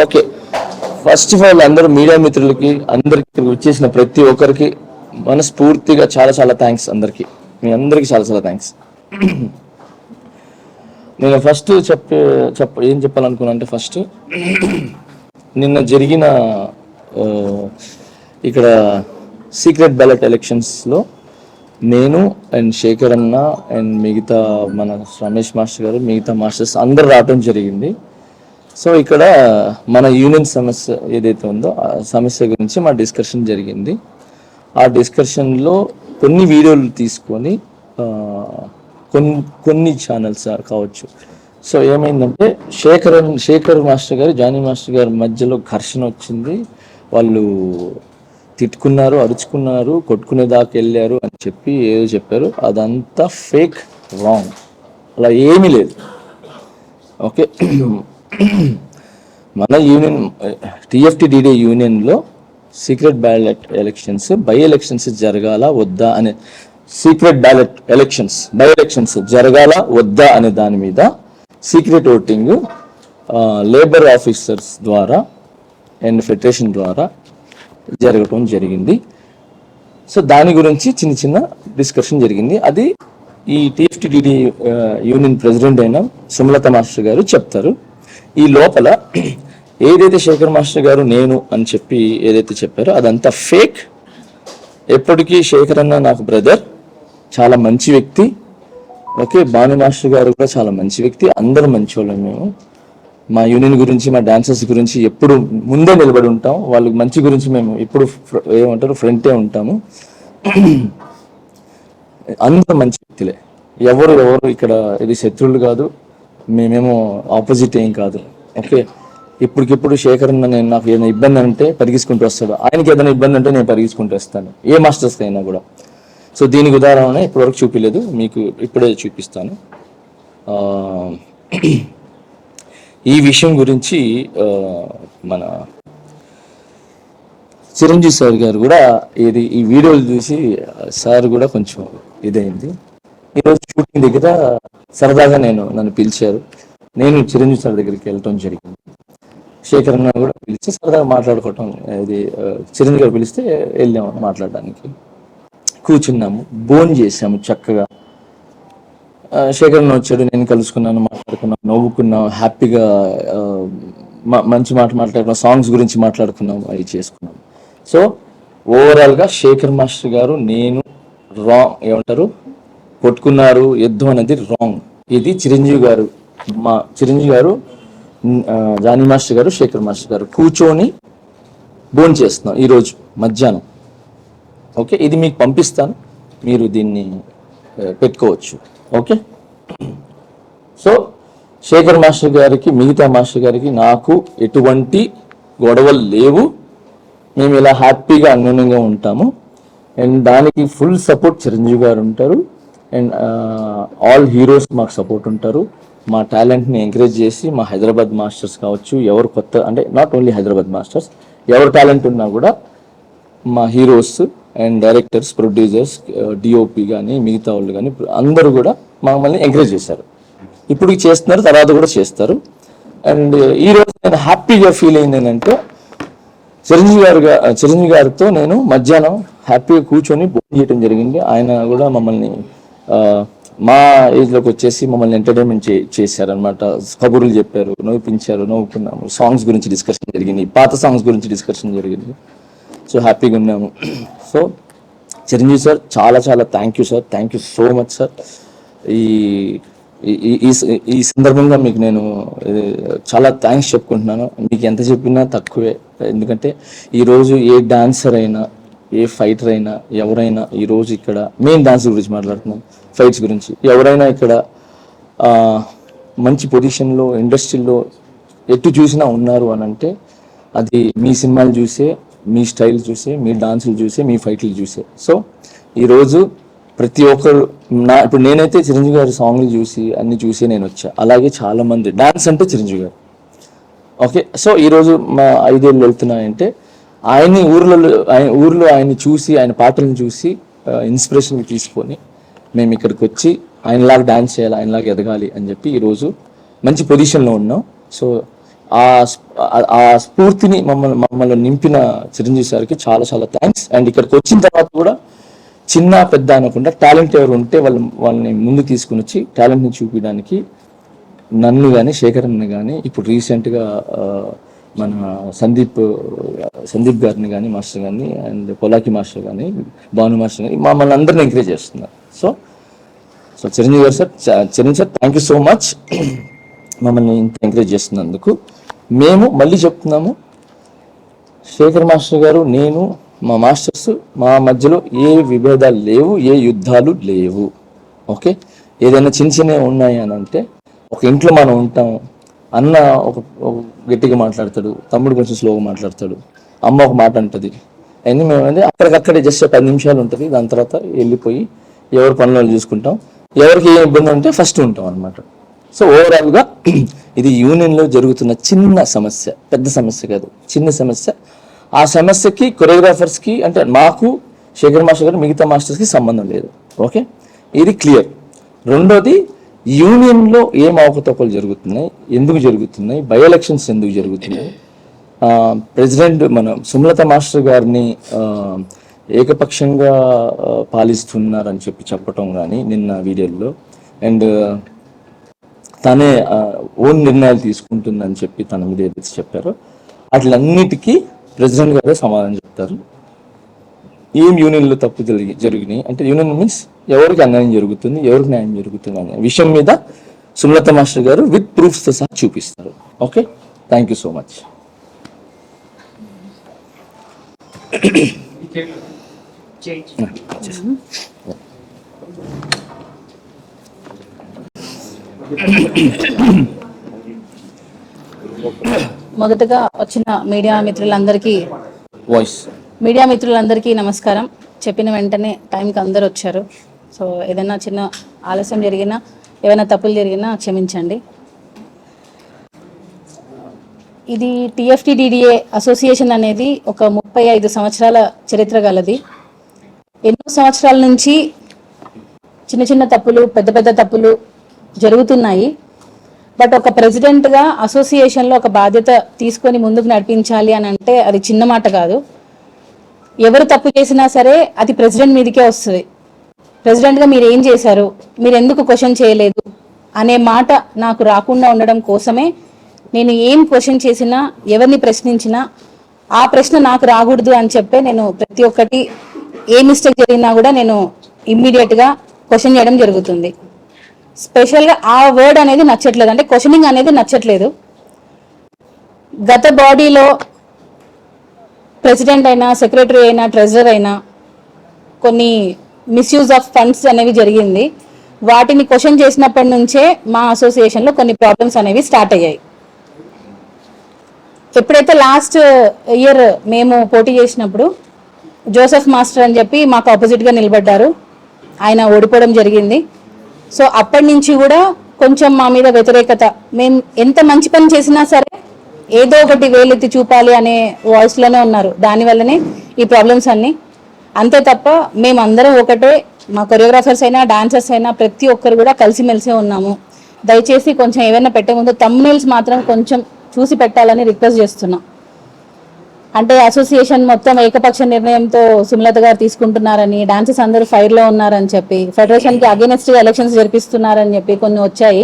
Okay, first of all అందరూ media మిత్రులకి అందరికి వచ్చేసిన ప్రతి ఒక్కరికి మనస్ఫూర్తిగా చాలా చాలా థ్యాంక్స్. అందరికీ మీ అందరికీ చాలా చాలా థ్యాంక్స్. నేను ఫస్ట్ ఏం చెప్పాలనుకున్నా అంటే ఫస్ట్ నిన్న జరిగిన ఇక్కడ సీక్రెట్ బ్యాలెట్ ఎలక్షన్స్లో నేను అండ్ శేఖర్ అన్న అండ్ మిగతా మన రమేష్ మాస్టర్ గారు మిగతా మాస్టర్స్ అందరు రావడం జరిగింది. సో ఇక్కడ మన యూనియన్ సమస్య ఏదైతే ఉందో ఆ సమస్య గురించి మా డిస్కషన్ జరిగింది. ఆ డిస్కషన్లో కొన్ని వీడియోలు తీసుకొని కొన్ని ఛానల్స్ కావచ్చు. సో ఏమైందంటే శేఖర్ మాస్టర్ గారు జానీ మాస్టర్ గారి మధ్యలో ఘర్షణ వచ్చింది. వాళ్ళు తిట్టుకున్నారు, అరుచుకున్నారు, కొట్టుకునే దాకా వెళ్ళారు అని చెప్పి ఏదో చెప్పారు. అదంతా ఫేక్, రాంగ్, అలా ఏమీ లేదు. ఓకే, మన యూనియన్ టిఎఫ్టిడిడి యూనియన్లో secret ballot elections by elections జరగాల వద్దా అనే secret ballot elections by elections జరగాల వద్దా అనే దాని మీద సీక్రెట్ ఓటింగ్ లేబర్ ఆఫీసర్స్ ద్వారా అండ్ ఫెడరేషన్ ద్వారా జరగటం జరిగింది. సో దాని గురించి చిన్న డిస్కషన్ జరిగింది. అది ఈ టిఎఫ్టిడిడి యూనియన్ ప్రెసిడెంట్ అయిన సుమలత మాస్టర్ గారు చెప్తారు. ఈ లోపల ఏదైతే శేఖర్ మాస్టర్ గారు నేను అని చెప్పి ఏదైతే చెప్పారో అదంతా ఫేక్. ఎప్పటికీ శేఖర్ అన్న నాకు బ్రదర్, చాలా మంచి వ్యక్తి. ఓకే, భాను మాస్టర్ గారు కూడా చాలా మంచి వ్యక్తి. అందరూ మంచి వాళ్ళం. మేము మా యూనియన్ గురించి మా డాన్సర్స్ గురించి ఎప్పుడు ముందే నిలబడి ఉంటాం. వాళ్ళ మంచి గురించి మేము ఎప్పుడు ఏమంటారు ఫ్రంటే ఉంటాము. అందరూ మంచి వ్యక్తులే. ఎవరు ఇక్కడ ఇది శత్రువులు కాదు, మేమేమో ఆపోజిట్ ఏం కాదు. ఓకే, ఇప్పటికిప్పుడు శేఖర్ నేను నాకు ఏదైనా ఇబ్బంది అంటే పరిగెత్తుకుంటూ వస్తాడు, ఆయనకి ఏదైనా ఇబ్బంది అంటే నేను పరిగెత్తుకుంటూ వస్తాను, ఏ మాస్టర్స్కి అయినా కూడా. సో దీనికి ఉదాహరణ ఇప్పటివరకు చూపించలేదు, మీకు ఇప్పుడే చూపిస్తాను. ఈ విషయం గురించి మన చిరంజీవి సార్ గారు కూడా ఈ వీడియోలు చూసి సార్ కూడా కొంచెం ఇదైంది. ఈరోజు షూటింగ్ దగ్గర సరదాగా నన్ను పిలిచారు. నేను చిరంజీవి సార్ దగ్గరికి వెళ్ళటం జరిగింది. శేఖర్ అన్న కూడా పిలిచి సరదాగా మాట్లాడుకోవటం, ఇది చిరంజీవి గారు పిలిస్తే వెళ్ళాము మాట్లాడడానికి. కూర్చున్నాము, భోజనం చేసాము చక్కగా. శేఖర్ అన్న వచ్చాడు, నేను కలుసుకున్నాను, మాట్లాడుకున్నాను, నవ్వుకున్నాం, హ్యాపీగా మంచి మాట్లాడుకున్నాం, సాంగ్స్ గురించి మాట్లాడుకున్నాము, అవి చేసుకున్నాము. సో ఓవరాల్గా శేఖర్ మాస్టర్ గారు నేను ఏమంటారు కొట్టుకున్నారు, యుద్ధం అనేది రాంగ్. ఇది చిరంజీవి గారు జానీ మాస్టర్ గారు శేఖర్ మాస్టర్ గారు కూర్చొని భోజనం చేస్తున్నాం ఈరోజు మధ్యాహ్నం. ఓకే, ఇది మీకు పంపిస్తాను, మీరు దీన్ని పెట్టుకోవచ్చు. ఓకే, సో శేఖర్ మాస్టర్ గారికి మిగతా మాస్టర్ గారికి నాకు ఎటువంటి గొడవలు లేవు. మేము ఇలా హ్యాపీగా అన్యోన్యంగా ఉంటాము. అండ్ దానికి ఫుల్ సపోర్ట్ చిరంజీవి గారు ఉంటారు. అండ్ ఆల్ హీరోస్ మాకు సపోర్ట్ ఉంటారు. మా టాలెంట్ని ఎంకరేజ్ చేసి మా హైదరాబాద్ మాస్టర్స్ కావచ్చు, ఎవరు కొత్త అంటే నాట్ ఓన్లీ హైదరాబాద్ మాస్టర్స్, ఎవరు టాలెంట్ ఉన్నా కూడా మా heroes and directors, producers, DOP కానీ మిగతా వాళ్ళు కానీ అందరూ కూడా మమ్మల్ని ఎంకరేజ్ చేశారు. ఇప్పుడు చేస్తున్నారు, తర్వాత కూడా చేస్తారు. అండ్ ఈరోజు నేను హ్యాపీగా ఫీల్ అయింది ఏంటంటే చిరంజీవి గారితో నేను మధ్యాహ్నం హ్యాపీగా కూర్చొని భోజనం చేయడం జరిగింది. ఆయన కూడా మమ్మల్ని మా ఏజ్లోకి వచ్చేసి మమ్మల్ని ఎంటర్టైన్మెంట్ చేశారనమాట. కబుర్లు చెప్పారు, నవ్వుపించారు, నవ్వుకున్నాము, సాంగ్స్ గురించి డిస్కషన్ జరిగింది, పాత సాంగ్స్ గురించి డిస్కషన్ జరిగింది. సో హ్యాపీగా ఉన్నాము. సో చిరంజీవి సార్ చాలా చాలా thank you sir, thank you so much sir. ఈ సందర్భంగా మీకు నేను చాలా థ్యాంక్స్ చెప్పుకుంటున్నాను. మీకు ఎంత చెప్పినా తక్కువే. ఎందుకంటే ఈరోజు ఏ డాన్సర్ అయినా, ఏ ఫైటర్ అయినా, ఎవరైనా ఈరోజు ఇక్కడ మెయిన్ డాన్స్ గురించి మాట్లాడుతున్నాం, ఫైట్స్ గురించి, ఎవరైనా ఇక్కడ మంచి పొజిషన్లో ఇండస్ట్రీలో ఎటు చూసినా ఉన్నారు అని అంటే అది మీ సినిమాలు చూసే, మీ స్టైల్ చూసే, మీ డాన్సులు చూసే, మీ ఫైట్లు చూసే. సో ఈరోజు ప్రతి ఒక్కరు ఇప్పుడు నేనైతే చిరంజీవి గారి సాంగ్లు చూసి అన్ని చూసి నేను వచ్చా. అలాగే చాలా మంది డాన్స్ అంటే చిరంజీవి గారు. ఓకే, సో ఈరోజు మా 5 ఏళ్ళు వెళ్తున్నాయంటే ఆయన్ని ఊర్లో ఆయన్ని చూసి, ఆయన పాటలను చూసి ఇన్స్పిరేషన్ తీసుకొని మేము ఇక్కడికి వచ్చి ఆయనలాగా డాన్స్ చేయాలి, ఆయనలాగా ఎదగాలి అని చెప్పి ఈరోజు మంచి పొజిషన్లో ఉన్నాం. సో ఆ స్ఫూర్తిని మమ్మల్ని నింపిన చిరంజీవి సార్కి చాలా చాలా థ్యాంక్స్. అండ్ ఇక్కడికి వచ్చిన తర్వాత కూడా చిన్న పెద్ద అనకుండా టాలెంట్ ఎవరు ఉంటే వాళ్ళని ముందు తీసుకుని వచ్చి టాలెంట్ని చూపించడానికి నన్ను కానీ శేఖరన్ని కానీ ఇప్పుడు రీసెంట్గా మన సందీప్ గారిని కానీ మాస్టర్ కానీ అండ్ పొలాకి మాస్టర్ కానీ భాను మాస్టర్ కానీ మమ్మల్ని అందరిని ఎంకరేజ్ చేస్తున్నారు. సో చిరంజీవి గారు sir, Chiranjeevi sir thank you so much మమ్మల్ని ఇంత ఎంకరేజ్ చేస్తున్నందుకు. మేము మళ్ళీ చెప్తున్నాము, శేఖర్ మాస్టర్ గారు, నేను, మా మాస్టర్స్, మా మధ్యలో ఏ విభేదాలు లేవు, ఏ యుద్ధాలు లేవు. ఓకే, ఏదైనా చిన్నవి ఉన్నాయి అని అంటే ఒక ఇంట్లో మనం ఉంటాం, అన్న ఒక గట్టిగా మాట్లాడతాడు, తమ్ముడు కొంచెం స్లోగా మాట్లాడతాడు, అమ్మ ఒక మాట అంటుంది, అన్నీ మేము అంటే అక్కడికక్కడే జస్ట్ 10 నిమిషాలు ఉంటుంది. దాని తర్వాత వెళ్ళిపోయి ఎవరి పనులు చూసుకుంటాం, ఎవరికి ఏ ఇబ్బంది ఉంటే ఫస్ట్ ఉంటాం అనమాట. సో ఓవరాల్గా ఇది యూనియన్లో జరుగుతున్న చిన్న సమస్య, పెద్ద సమస్య కాదు, చిన్న సమస్య. ఆ సమస్యకి కొరియోగ్రాఫర్స్కి అంటే మాకు, శేఖర్ మాస్టర్ గారు, మిగతా మాస్టర్స్కి సంబంధం లేదు. ఓకే, ఇది క్లియర్. రెండోది, యూనియన్లో ఏం అవకతవకలు జరుగుతున్నాయి, ఎందుకు జరుగుతున్నాయి, బై ఎలక్షన్స్ ఎందుకు జరుగుతున్నాయి, ప్రెసిడెంట్ మన సుమలత మాస్టర్ గారిని ఏకపక్షంగా పాలిస్తున్నారని చెప్పటం కానీ నిన్న వీడియోలో, అండ్ తనే ఓన్ నిర్ణయాలు తీసుకుంటుందని చెప్పి తన మీద ఏదైతే చెప్పారో అట్లన్నిటికీ ప్రెసిడెంట్ గారే సమాధానం చెప్తారు. ఏం యూనియన్లో తప్పు జరిగినాయి అంటే, యూనియన్ మీన్స్ ఎవరికి అన్యాయం జరుగుతుంది, ఎవరికి న్యాయం జరుగుతుంది అనే విషయం మీద సుమలత మాస్టర్ గారు విత్ ప్రూఫ్స్తో సహా చూపిస్తారు. Okay, thank you so much. మొదటగా వచ్చిన మీడియా మిత్రులందరికీ నమస్కారం. చెప్పిన వెంటనే టైంకి అందరు వచ్చారు. సో ఏదైనా చిన్న ఆలస్యం జరిగినా, ఏమైనా తప్పులు జరిగినా క్షమించండి. ఇది TFT-DDA అసోసియేషన్ అనేది ఒక 35 సంవత్సరాల చరిత్ర గలది. ఎన్నో సంవత్సరాల నుంచి చిన్న చిన్న తప్పులు, పెద్ద పెద్ద తప్పులు జరుగుతున్నాయి. బట్ ఒక ప్రెసిడెంట్గా అసోసియేషన్లో ఒక బాధ్యత తీసుకొని ముందుకు నడిపించాలి అని అంటే అది చిన్న మాట కాదు. ఎవరు తప్పు చేసినా సరే అది ప్రెసిడెంట్ మీదకే వస్తుంది. ప్రెసిడెంట్గా మీరు ఏం చేశారు, మీరు ఎందుకు క్వశ్చన్ చేయలేదు అనే మాట నాకు రాకుండా ఉండడం కోసమే నేను ఏం క్వశ్చన్ చేసినా, ఎవరిని ప్రశ్నించినా ఆ ప్రశ్న నాకు రాకూడదు అని చెప్పే నేను ప్రతి ఒక్కటి ఏ మిస్టేక్ జరిగినా కూడా నేను ఇమ్మీడియట్గా క్వశ్చన్ చేయడం జరుగుతుంది. స్పెషల్గా ఆ వర్డ్ అనేది నచ్చట్లేదు, అంటే క్వశ్చనింగ్ అనేది నచ్చట్లేదు. గత బాడీలో ప్రెసిడెంట్ అయినా, సెక్రటరీ అయినా, ట్రెజరర్ అయినా కొన్ని మిస్యూజ్ ఆఫ్ ఫండ్స్ అనేవి జరిగింది. వాటిని క్వశ్చన్ చేసినప్పటి నుంచే మా అసోసియేషన్లో కొన్ని ప్రాబ్లమ్స్ అనేవి స్టార్ట్ అయ్యాయి. ఎప్పుడైతే లాస్ట్ ఇయర్ మేము పోటీ చేసినప్పుడు జోసెఫ్ మాస్టర్ అని చెప్పి మాకు ఆపోజిట్గా నిలబడ్డారు, ఆయన ఓడిపోవడం జరిగింది. సో అప్పటి నుంచి కూడా కొంచెం మా మీద వ్యతిరేకత, మేము ఎంత మంచి పని చేసినా సరే ఏదో ఒకటి వేలెత్తి చూపాలి అనే వాయిస్లోనే ఉన్నారు. దానివల్లనే ఈ ప్రాబ్లమ్స్ అన్నీ. అంతే తప్ప మేమందరం ఒకటే, మా కొరియోగ్రాఫర్స్ అయినా, డాన్సర్స్ అయినా ప్రతి ఒక్కరు కూడా కలిసిమెలిసే ఉన్నాము. దయచేసి కొంచెం ఏమైనా పెట్టే ముందు థంబ్నెయిల్స్ మాత్రం కొంచెం చూసి పెట్టాలని రిక్వెస్ట్ చేస్తున్నాం. అంటే అసోసియేషన్ మొత్తం ఏకపక్ష నిర్ణయంతో సుమలత గారు తీసుకుంటున్నారని, డాన్సర్స్ అందరూ ఫైర్లో ఉన్నారని చెప్పి, ఫెడరేషన్కి అగెనెస్ట్గా ఎలక్షన్స్ జరిపిస్తున్నారని చెప్పి కొన్ని వచ్చాయి.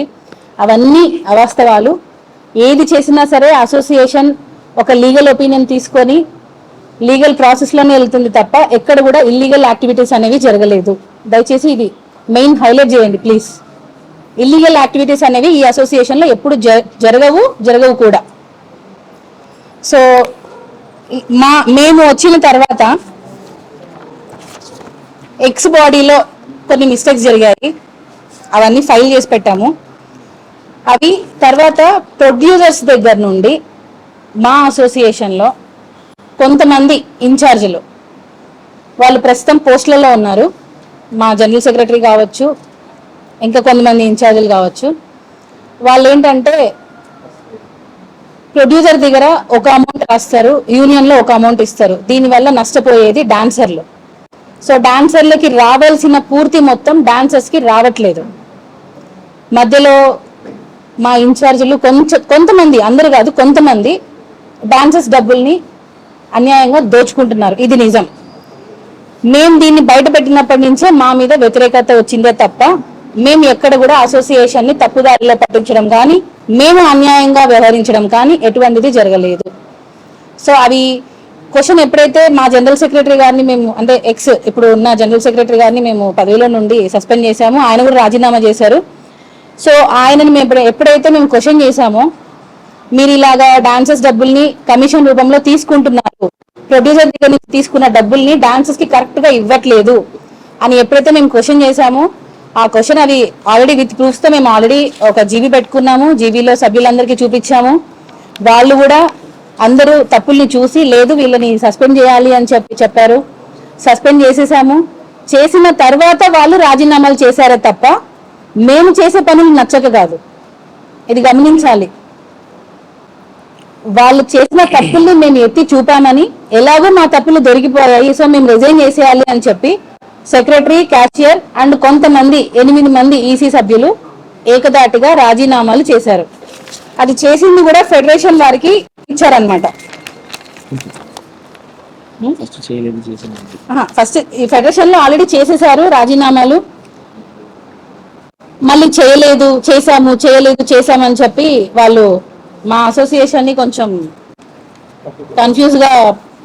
అవన్నీ అవాస్తవాలు. ఏది చేసినా సరే అసోసియేషన్ ఒక లీగల్ ఒపీనియన్ తీసుకొని లీగల్ ప్రాసెస్లోనే వెళ్తుంది తప్ప ఎక్కడ కూడా ఇల్లీగల్ యాక్టివిటీస్ అనేవి జరగలేదు. దయచేసి ఇది మెయిన్ హైలైట్ చేయండి ప్లీజ్. ఇల్లీగల్ యాక్టివిటీస్ అనేవి ఈ అసోసియేషన్లో ఎప్పుడు జరగవు కూడా. సో మేము వచ్చిన తర్వాత ఎక్స్ బాడీలో కొన్ని మిస్టేక్స్ జరిగాయి, అవన్నీ ఫైల్ చేసి పెట్టాము. అవి తర్వాత ప్రొడ్యూసర్స్ దగ్గర నుండి మా అసోసియేషన్లో కొంతమంది ఇన్ఛార్జీలు, వాళ్ళు ప్రస్తుతం పోస్టులలో ఉన్నారు, మా జనరల్ సెక్రటరీ కావచ్చు, ఇంకా కొంతమంది ఇన్ఛార్జీలు కావచ్చు. వాళ్ళు ఏంటంటే ప్రొడ్యూసర్ దగ్గర ఒక అమౌంట్ రాస్తారు, యూనియన్లో ఒక అమౌంట్ ఇస్తారు. దీనివల్ల నష్టపోయేది డాన్సర్లు. సో డాన్సర్లకి రావాల్సిన పూర్తి మొత్తం డాన్సర్స్కి రావట్లేదు. మధ్యలో మా ఇన్ఛార్జీలు కొంతమంది, అందరు కాదు కొంతమంది డాన్సర్స్ డబ్బుల్ని అన్యాయంగా దోచుకుంటున్నారు. ఇది నిజం. మేము దీన్ని బయట పెట్టినప్పటి నుంచే మా మీద వ్యతిరేకత వచ్చిందే తప్ప మేము ఎక్కడ కూడా అసోసియేషన్ ని తప్పుదారిలో పట్టించడం కానీ, మేము అన్యాయంగా వ్యవహరించడం కానీ ఎటువంటిది జరగలేదు. సో అవి క్వశ్చన్ ఎప్పుడైతే మా జనరల్ సెక్రటరీ గారిని మేము, అంటే ఇప్పుడు ఉన్న జనరల్ సెక్రటరీ గారిని మేము పదవిలో నుండి సస్పెండ్ చేశాము, ఆయన కూడా రాజీనామా చేశారు. సో ఆయనని మేము ఎప్పుడైతే మేము క్వశ్చన్ చేశామో, మీరు ఇలాగా డాన్సర్స్ డబ్బుల్ని కమిషన్ రూపంలో తీసుకుంటున్నారు, ప్రొడ్యూసర్ దగ్గర నుంచి తీసుకున్న డబ్బుల్ని డాన్సర్స్ కి కరెక్ట్ గా ఇవ్వట్లేదు అని ఎప్పుడైతే మేము క్వశ్చన్ చేశామో, ఆ క్వశ్చన్ అది ఆల్రెడీ విత్ ప్రూఫ్స్ తో మేము ఆల్రెడీ ఒక జీబీ పెట్టుకున్నాము, జీబీలో సభ్యులందరికీ చూపించాము. వాళ్ళు కూడా అందరూ తప్పుల్ని చూసి లేదు వీళ్ళని సస్పెండ్ చేయాలి అని చెప్పారు. సస్పెండ్ చేసేసాము. చేసిన తర్వాత వాళ్ళు రాజీనామాలు చేశారే తప్ప మేము చేసే పనులు నచ్చక కాదు. ఇది గమనించాలి. వాళ్ళు చేసిన తప్పుల్ని మేము ఎత్తి చూపామని, ఎలాగో మా తప్పులు దొరికిపోయాయి సో మేము రిజైన్ చేసేయాలి అని చెప్పి సెక్రటరీ, క్యాషియర్ అండ్ కొంతమంది 8 మంది ఈసీ సభ్యులు ఏకదాటిగా రాజీనామాలు చేశారు. అది చేసింది కూడా ఫెడరేషన్ వారికి ఇచ్చారనమాట. ఫస్ట్ ఈ ఫెడరేషన్ లో ఆల్రెడీ చేసేసారు రాజీనామాలు. మళ్ళీ చేయలేదు చేసామని చెప్పి వాళ్ళు మా అసోసియేషన్ ని కొంచెం కన్ఫ్యూజ్ గా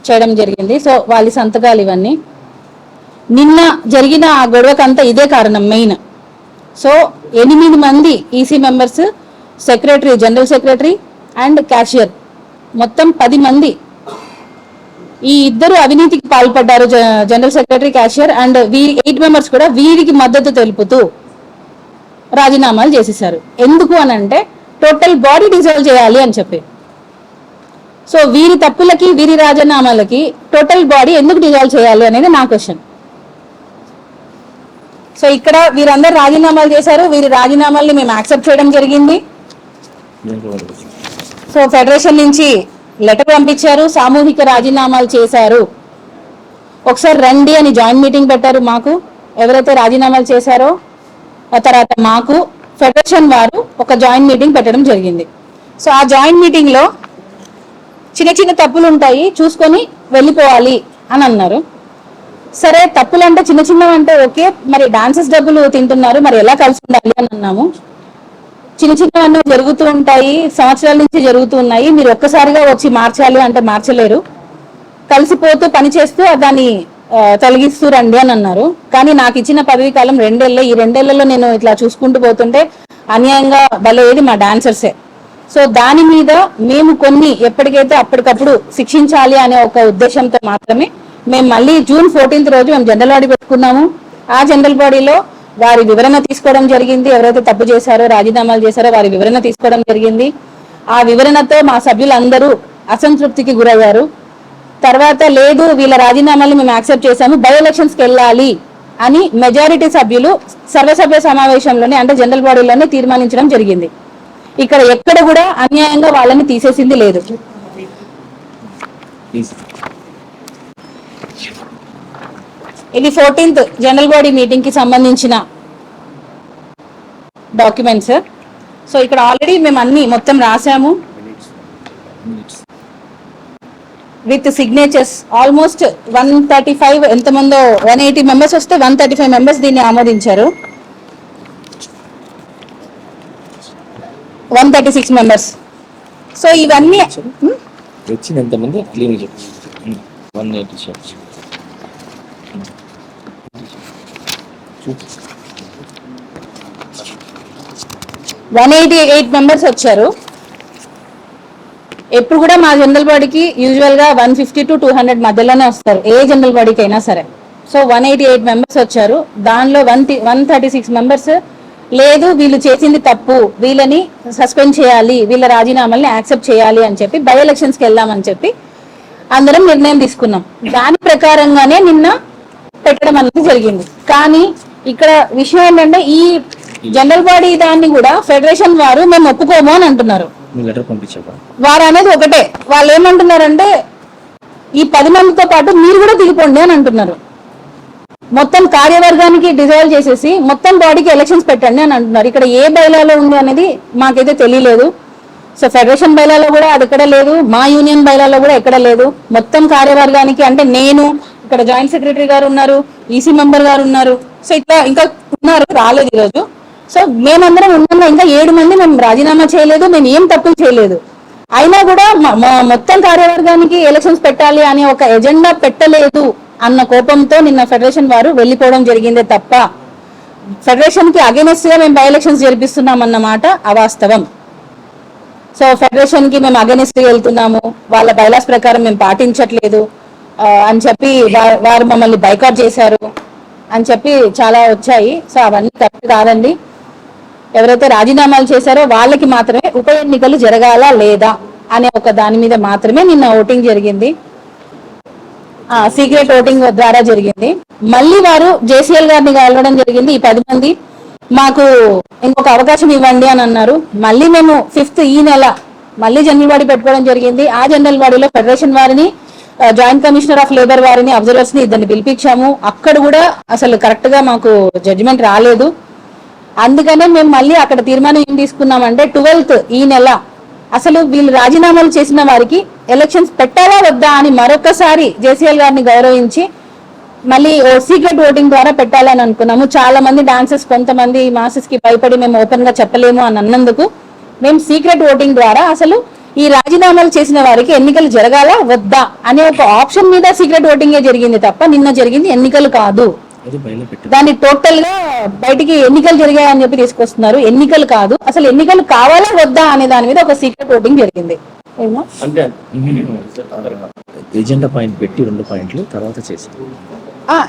చేయడం జరిగింది. సో వాళ్ళ సంతకాలు ఇవన్నీ నిన్న జరిగిన ఆ గొడవకంతా ఇదే కారణం మెయిన్. సో 8 మంది EC members, secretary, general secretary and cashier, మొత్తం 10 మంది ఈ ఇద్దరు అవినీతికి పాల్పడ్డారు. General secretary, cashier and 8 members కూడా వీరికి మద్దతు తెలుపుతూ రాజీనామాలు చేసేసారు. ఎందుకు అనంటే టోటల్ బాడీ డిజాల్వ్ చేయాలి అని చెప్పి. సో వీరి తప్పులకి, వీరి రాజీనామాలకి టోటల్ బాడీ ఎందుకు డిజాల్వ్ చేయాలి అనేది నా క్వశ్చన్. సో ఇక్కడ వీరందరూ రాజీనామాలు చేశారు. వీరి రాజీనామాల్ని మేము యాక్సెప్ట్ చేయడం జరిగింది. సో ఫెడరేషన్ నుంచి లెటర్ పంపించారు, సామూహిక రాజీనామాలు చేశారు, ఒకసారి రండి అని జాయింట్ మీటింగ్ పెట్టారు. మాకు ఎవరైతే రాజీనామాలు చేశారో ఆ తర్వాత మాకు ఫెడరేషన్ వారు ఒక జాయింట్ మీటింగ్ పెట్టడం జరిగింది. సో ఆ జాయింట్ మీటింగ్ లో చిన్న తప్పులు ఉంటాయి, చూసుకొని వెళ్ళిపోవాలి అని అన్నారు. సరే, తప్పులు అంటే చిన్నవి అంటే ఓకే, మరి డాన్సెస్ డబ్బులు తింటున్నారు, మరి ఎలా కలిసి ఉండాలి అని అన్నాము. చిన్నవన్నీ జరుగుతూ ఉంటాయి, సంవత్సరాల నుంచి జరుగుతూ ఉన్నాయి, మీరు ఒక్కసారిగా వచ్చి మార్చాలి అంటే మార్చలేరు, కలిసిపోతూ పని చేస్తూ దాన్ని తొలగిస్తూ రండి అని అన్నారు. కానీ నాకు ఇచ్చిన పదవి కాలం 2 ఏళ్ళే. ఈ 2 ఏళ్లలో నేను ఇట్లా చూసుకుంటూ పోతుంటే అన్యాయంగా బలయ్యేది మా డాన్సర్సే. సో దాని మీద మేము కొన్ని ఎప్పటికైతే అప్పటికప్పుడు శిక్షించాలి అనే ఒక ఉద్దేశంతో మాత్రమే మేము మళ్ళీ June 14th రోజు మేము జనరల్ బాడీ పెట్టుకున్నాము. ఆ జనరల్ బాడీలో వారి వివరణ తీసుకోవడం జరిగింది. ఎవరైతే తప్పు చేశారో, రాజీనామాలు చేశారో వారి వివరణ తీసుకోవడం జరిగింది. ఆ వివరణతో మా సభ్యులందరూ అసంతృప్తికి గురయ్యారు. తర్వాత లేదు వీళ్ళ రాజీనామాల్ని మేము యాక్సెప్ట్ చేశాము, బై ఎలక్షన్స్కి వెళ్ళాలి అని మెజారిటీ సభ్యులు సర్వసభ్య సమావేశంలోనే అంటే జనరల్ బాడీలోనే తీర్మానించడం జరిగింది. ఇక్కడ ఎక్కడ కూడా అన్యాయంగా వాళ్ళని తీసేసింది లేదు. ఇది 14th జనరల్ బాడీ మీటింగ్ కి సంబంధించిన డాక్యుమెంట్స్. సో ఇక్కడ ఆల్రెడీ మేము అన్ని మొత్తం రాసాము విత్ సిగ్నేచర్స్. ఆల్మోస్ట్ 135 ఎంతమందో 180 మెంబర్స్ వస్తే 135 మెంబర్స్ దీన్ని ఆమోదించారు. 136 మెంబర్స్. సో ఇవన్నీ వచ్చిన ఎంతమంది క్లీన్ చెప్పి 188 మెంబర్స్ వచ్చారు. ఎప్పుడు కూడా మా జనరల్ బాడీకి యూజువల్ గా 150 to 200 మధ్యలోనే వస్తారు, ఏ జనరల్ బాడీకి అయినా సరే. సో 188 మెంబర్స్ వచ్చారు. దానిలో 136 మెంబర్స్ లేదు వీళ్ళు చేసింది తప్పు, వీళ్ళని సస్పెండ్ చేయాలి, వీళ్ళ రాజీనామాల్ని యాక్సెప్ట్ చేయాలి అని చెప్పి బై ఎలక్షన్స్కి వెళ్దామని చెప్పి అందరం నిర్ణయం తీసుకున్నాం. దాని ప్రకారంగానే నిన్న పెట్టడం అనేది జరిగింది. కానీ ఇక్కడ విషయం ఏంటంటే ఈ జనరల్ బాడీ దాన్ని కూడా ఫెడరేషన్ వారు మేము ఒప్పుకోము అని అంటున్నారు. వారు అనేది ఒకటే, వాళ్ళు ఏమంటున్నారంటే ఈ 10 మందితో పాటు మీరు కూడా దిగిపోండి అని అంటున్నారు. మొత్తం కార్యవర్గానికి డిజాల్వ్ చేసేసి మొత్తం బాడీకి ఎలక్షన్స్ పెట్టండి అని అంటున్నారు. ఇక్కడ ఏ బైలాలో ఉంది అనేది మాకైతే తెలియలేదు. సో ఫెడరేషన్ బైలాలో కూడా అది ఎక్కడ లేదు, మా యూనియన్ బైలాలో కూడా ఎక్కడ లేదు. మొత్తం కార్యవర్గానికి అంటే నేను, ఇక్కడ జాయింట్ సెక్రటరీ గారు ఉన్నారు, ఈసీ మెంబర్ గారు ఉన్నారు, సో ఇట్లా ఇంకా ఉన్నారు, రాలేదు ఈరోజు. సో మేమందరం ఉన్నాం, ఇంకా 7 మంది మేము రాజీనామా చేయలేదు, మేము ఏం తప్పులు చేయలేదు. అయినా కూడా మొత్తం కార్యవర్గానికి ఎలక్షన్స్ పెట్టాలి అనే ఒక ఎజెండా పెట్టలేదు అన్న కోపంతో నిన్న ఫెడరేషన్ వారు వెళ్ళిపోవడం జరిగిందే తప్ప ఫెడరేషన్ కి అగెనెస్ట్ గా మేము బై ఎలక్షన్స్ జరిపిస్తున్నాం అన్నమాట అవాస్తవం. సో ఫెడరేషన్ కి మేము అగెనెస్ట్ గా వెళ్తున్నాము, వాళ్ళ బైలాస్ ప్రకారం మేము పాటించట్లేదు అని చెప్పి వారు మమ్మల్ని బైకాట్ చేశారు అని చెప్పి చాలా వచ్చాయి. సో అవన్నీ కరెక్ట్ కాదండి. ఎవరైతే రాజీనామాలు చేశారో వాళ్ళకి మాత్రమే ఉప ఎన్నికలు జరగాలా లేదా అనే ఒక దాని మీద మాత్రమే నిన్న ఓటింగ్ జరిగింది. సీక్రెట్ ఓటింగ్ ద్వారా జరిగింది. మళ్ళీ వారు జేసీఎల్ గారిని కలవడం జరిగింది. ఈ 10 మంది మాకు ఇంకొక అవకాశం ఇవ్వండి అని అన్నారు. మళ్ళీ మేము 5th ఈ నెల మళ్ళీ జనరల్ బాడీ పెట్టుకోవడం జరిగింది. ఆ జనరల్ బాడీలో ఫెడరేషన్ వారిని, జాయింట్ కమిషనర్ ఆఫ్ లేబర్ వారిని, అబ్జర్వర్స్ ని ఇద్దరిని పిలిపించాము. అక్కడ కూడా అసలు కరెక్ట్ గా మాకు జడ్జిమెంట్ రాలేదు. అందుకనే మేము మళ్ళీ అక్కడ తీర్మానం ఏం తీసుకున్నామంటే 12th ఈ నెల అసలు వీళ్ళు రాజీనామాలు చేసిన వారికి ఎలక్షన్స్ పెట్టాలా వద్దా అని మరొకసారి జేసీఎల్ గారిని గౌరవించి మళ్ళీ సీక్రెట్ ఓటింగ్ ద్వారా పెట్టాలని అనుకున్నాము. చాలా మంది డాన్సర్స్, కొంతమంది మాసెస్ కి భయపడి మేము ఓపెన్ గా చెప్పలేము అని అన్నందుకు మేము సీక్రెట్ ఓటింగ్ ద్వారా అసలు ఈ రాజీనామాలు చేసిన వారికి ఎన్నికలు జరగాలా వద్దా అనే ఒక ఆప్షన్ మీద సీక్రెట్ ఓటింగే జరిగింది తప్ప నిన్న జరిగింది ఎన్నికలు కాదు. దాన్ని టోటల్ గా బయటికి ఎన్నికలు జరిగాయని చెప్పి తీసుకొస్తున్నారు. ఎన్నికలు కాదు, అసలు ఎన్నికలు కావాలా వద్దా అనే దాని మీద ఒక సీక్రెట్ ఓటింగ్ జరిగింది. అంటే ఎజెండా పాయింట్ పెట్టి 2 పాయింట్లు తర్వాత చేసాం.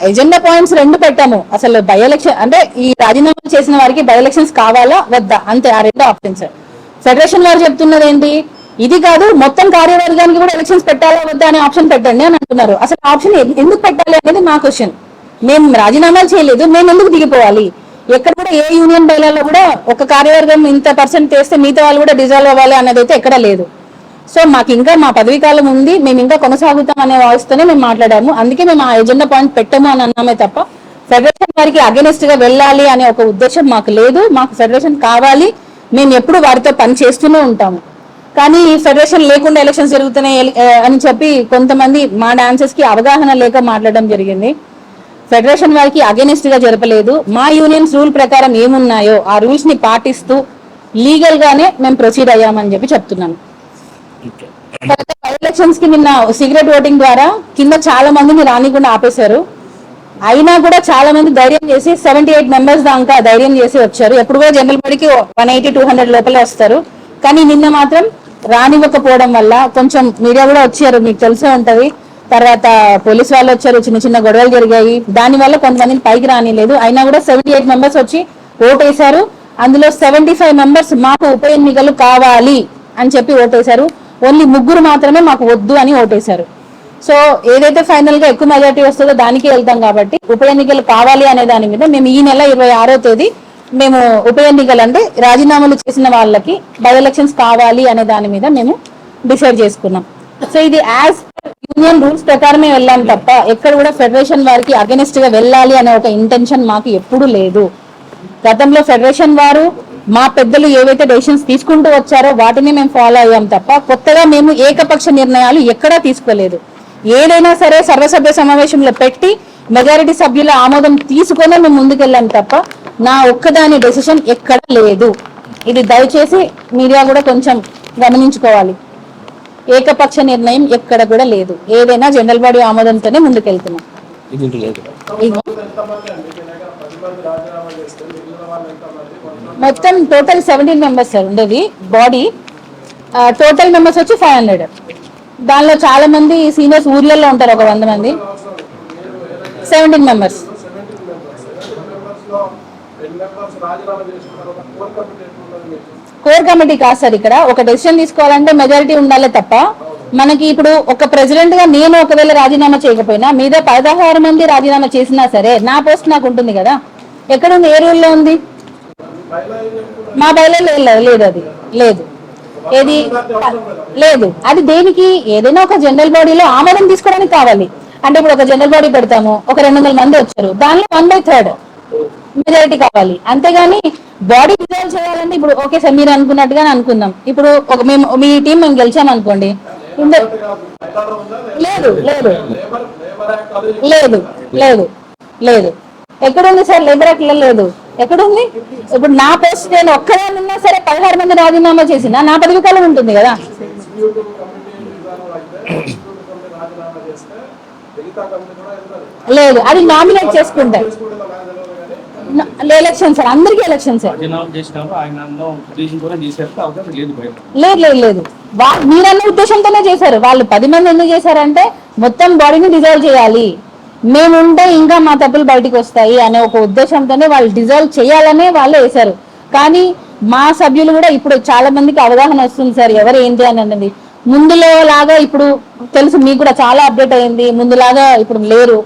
ఎజెండా పాయింట్స్ 2 పెట్టాము. అసలు బై ఎలక్షన్ అంటే ఈ రాజీనామాలు చేసిన వారికి బై ఎలక్షన్స్ కావాలా వద్దా అంతే, ఆ 2 ఆప్షన్స్. ఫెడరేషన్ వారు చెప్తున్నది ఏంటి, ఇది కాదు మొత్తం కార్యవర్గానికి కూడా ఎలక్షన్స్ పెట్టాలా వద్దా అనే ఆప్షన్ పెట్టండి అని అంటున్నారు. అసలు ఆప్షన్ ఎందుకు పెట్టాలి అనేది మా క్వశ్చన్. మేము రాజీనామాలు చేయలేదు, మేము ఎందుకు దిగిపోవాలి? ఎక్కడ కూడా ఏ యూనియన్ బైలాలో కూడా ఒక కార్యవర్గం ఇంత % చేస్తే మిగతా వాళ్ళు కూడా డిజాల్వ్ అవ్వాలి అన్నది అయితే ఎక్కడ లేదు. సో మాకు ఇంకా మా పదవీ కాలం ఉంది, మేము ఇంకా కొనసాగుతాం అనే వాయిస్తోనే మేము మాట్లాడాము. అందుకే మేము ఆ ఎజెండా పాయింట్ పెట్టము అని అన్నామే తప్ప ఫెడరేషన్ వారికి అగెనిస్ట్ గా వెళ్ళాలి అనే ఒక ఉద్దేశం మాకు లేదు. మాకు ఫెడరేషన్ కావాలి, మేము ఎప్పుడు వారితో పని చేస్తూనే ఉంటాము. కానీ ఫెడరేషన్ లేకుండా ఎలక్షన్స్ జరుగుతున్నాయి అని చెప్పి కొంతమంది మా డాన్సర్స్ కి అవగాహన లేక మాట్లాడడం జరిగింది. ఫెడరేషన్ వారికి అగెనిస్ట్ గా జరపలేదు. మా యూనియన్స్ రూల్ ప్రకారం ఏమున్నాయో ఆ రూల్స్ ని పాటిస్తూ లీగల్ గానే మేము ప్రొసీడ్ అయ్యామని చెప్పి చెప్తున్నాను. ఎలక్షన్స్ కి నిన్న సీక్రెట్ ఓటింగ్ ద్వారా కింద చాలా మందిని రానికుండా ఆపేశారు. అయినా కూడా చాలా మంది ధైర్యం చేసి 78 మెంబర్స్ దాకా ధైర్యం చేసి వచ్చారు. ఎప్పుడు కూడా జనరల్ బాడీకి 180-200 లోపలే వస్తారు. కానీ నిన్న మాత్రం రానివ్వకపోవడం వల్ల కొంచెం మీడియా కూడా వచ్చారు, మీకు తెలిసే ఉంటది. తర్వాత పోలీస్ వాళ్ళు వచ్చారు, చిన్న చిన్న గొడవలు జరిగాయి. దానివల్ల కొంతమందిని పైకి రానిలేదు. అయినా కూడా 78 మెంబర్స్ వచ్చి ఓటేశారు. అందులో 75 మెంబర్స్ మాకు ఉప ఎన్నికలు కావాలి అని చెప్పి ఓటేశారు. ఓన్లీ 3 మాత్రమే మాకు వద్దు అని ఓటేశారు. సో ఏదైతే ఫైనల్ గా ఎక్కువ మెజారిటీ వస్తుందో దానికి వెళ్తాం కాబట్టి ఉప ఎన్నికలు కావాలి అనే దాని మీద మేము ఈ నెల 26వ తేదీ మేము ఉప ఎన్నికలు అంటే రాజీనామాలు చేసిన వాళ్ళకి బై ఎలక్షన్స్ కావాలి అనే దాని మీద మేము డిసైడ్ చేసుకున్నాం. సో ఇది యాజ్ యూనియన్ రూల్స్ ప్రకారమే వెళ్ళాం తప్ప ఎక్కడ కూడా ఫెడరేషన్ వారికి అగెనిస్ట్ గా వెళ్ళాలి అనే ఒక ఇంటెన్షన్ మాకు ఎప్పుడూ లేదు. గతంలో ఫెడరేషన్ వారు మా పెద్దలు ఏవైతే డెసిషన్స్ తీసుకుంటూ వచ్చారో వాటిని మేము ఫాలో అయ్యాం తప్ప కొత్తగా మేము ఏకపక్ష నిర్ణయాలు ఎక్కడా తీసుకోలేదు. ఏదైనా సరే సర్వసభ్య సమావేశంలో పెట్టి మెజారిటీ సభ్యుల ఆమోదం తీసుకునే మేము ముందుకెళ్ళాం తప్ప నా ఒక్కదాని డెసిషన్ ఎక్కడ లేదు. ఇది దయచేసి మీడియా కూడా కొంచెం గమనించుకోవాలి. ఏకపక్ష నిర్ణయం ఎక్కడ కూడా లేదు. ఏదైనా జనరల్ బాడీ ఆమోదంతోనే ముందుకెళ్తున్నాం. మొత్తం టోటల్ 17 మెంబర్స్ సార్ ఉండేది బాడీ. టోటల్ మెంబర్స్ వచ్చి 500. దానిలో చాలా మంది సీనియర్స్ ఊర్లలో ఉంటారు, ఒక 100 మంది. 17 మెంబర్స్. కోర్ కమిటీ కాదు సార్. ఇక్కడ ఒక డెసిషన్ తీసుకోవాలంటే మెజారిటీ ఉండాలి తప్ప మనకి ఇప్పుడు ఒక ప్రెసిడెంట్ గా నేను ఒకవేళ రాజీనామా చేయకపోయినా మీద 16 మంది రాజీనామా చేసినా సరే నా పోస్ట్ నాకు ఉంటుంది కదా. ఎక్కడ ఉంది, ఏ రూల్లో ఉంది? మా బయలు లేదు, అది లేదు. ఏది లేదు, అది దేనికి? ఏదైనా ఒక జనరల్ బాడీలో ఆమోదం తీసుకోవడానికి కావాలి. అంటే ఇప్పుడు ఒక జనరల్ బాడీ పెడతాము, ఒక 200 మంది వచ్చారు, దానిలో 1/3 మెజారిటీ కావాలి. అంతేగాని బాడీ డిజాల్వ్ చేయాలంటే ఇప్పుడు ఓకే సార్ మీరు అనుకున్నట్టుగానే అనుకుందాం. ఇప్పుడు ఒక మీ టీం మేము గెలిచాం అనుకోండి, లేదు లేదు లేదు లేదు లేదు ఎక్కడుంది సార్? లేబర్ యాక్ట్ లేదు. ఎక్కడుంది? ఇప్పుడు నా పోస్ట్ నేను ఒక్కదాన్ని ఉన్నా సరే 16 మంది రాజీనామా చేసినా నా పదవి కాలం ఉంటుంది కదా. లేదు, అది నామినేట్ చేసుకుంటారు. ఎలక్షన్ సార్, అందరికీ ఎలక్షన్ సార్. లేదు లేదు లేదు, మీరన్న ఉద్దేశంతోనే చేశారు. వాళ్ళు 10 మంది ఎందుకు చేశారంటే మొత్తం బాడీని డిజాల్వ్ చేయాలి, మేముంటే ఇంకా మా తప్పులు బయటకు వస్తాయి అనే ఒక ఉద్దేశంతోనే వాళ్ళు డిజాల్వ్ చేయాలనే వాళ్ళు వేశారు. కానీ మా సభ్యులు కూడా ఇప్పుడు చాలా మందికి అవగాహన వస్తుంది సార్ ఎవరు ఏంటి అని అన్నది. ముందులో లాగా ఇప్పుడు తెలుసు, మీకు కూడా చాలా అప్డేట్ అయింది. ముందులాగా ఇప్పుడు లేరు,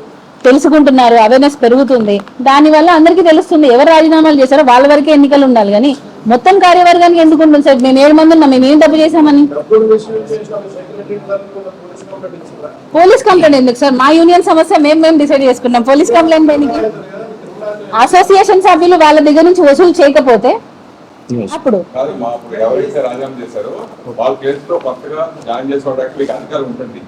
తెలుసుకుంటున్నారు, అవేర్నెస్ పెరుగుతుంది. దానివల్ల అందరికీ తెలుస్తుంది ఎవరు రాజీనామాలు చేశారో వాళ్ళ వరకే ఎన్నికలు ఉండాలి. కానీ మొత్తం కార్యవర్గానికి ఎందుకు ఉంటుంది సార్? మేము 7 మంది ఉన్నాం, మేము ఏం తప్పు చేశామని? పోలీస్ కంప్లైంట్ ఎందుకు సార్? మా యూనియన్ సమస్య మేము డిసైడ్ చేసుకున్నాం. పోలీస్ కంప్లైంట్ దేనికి? అసోసియేషన్ సభ్యులు వాళ్ళ దగ్గర నుంచి వసూలు చేయకపోతే అప్పుడు ఎవరైతే రాజీనామా చేశారో వాళ్ళ కేసులో కొత్తగా జాయిన్ చేసుకోవడానికి మీకు అధికారం ఉంటుంది.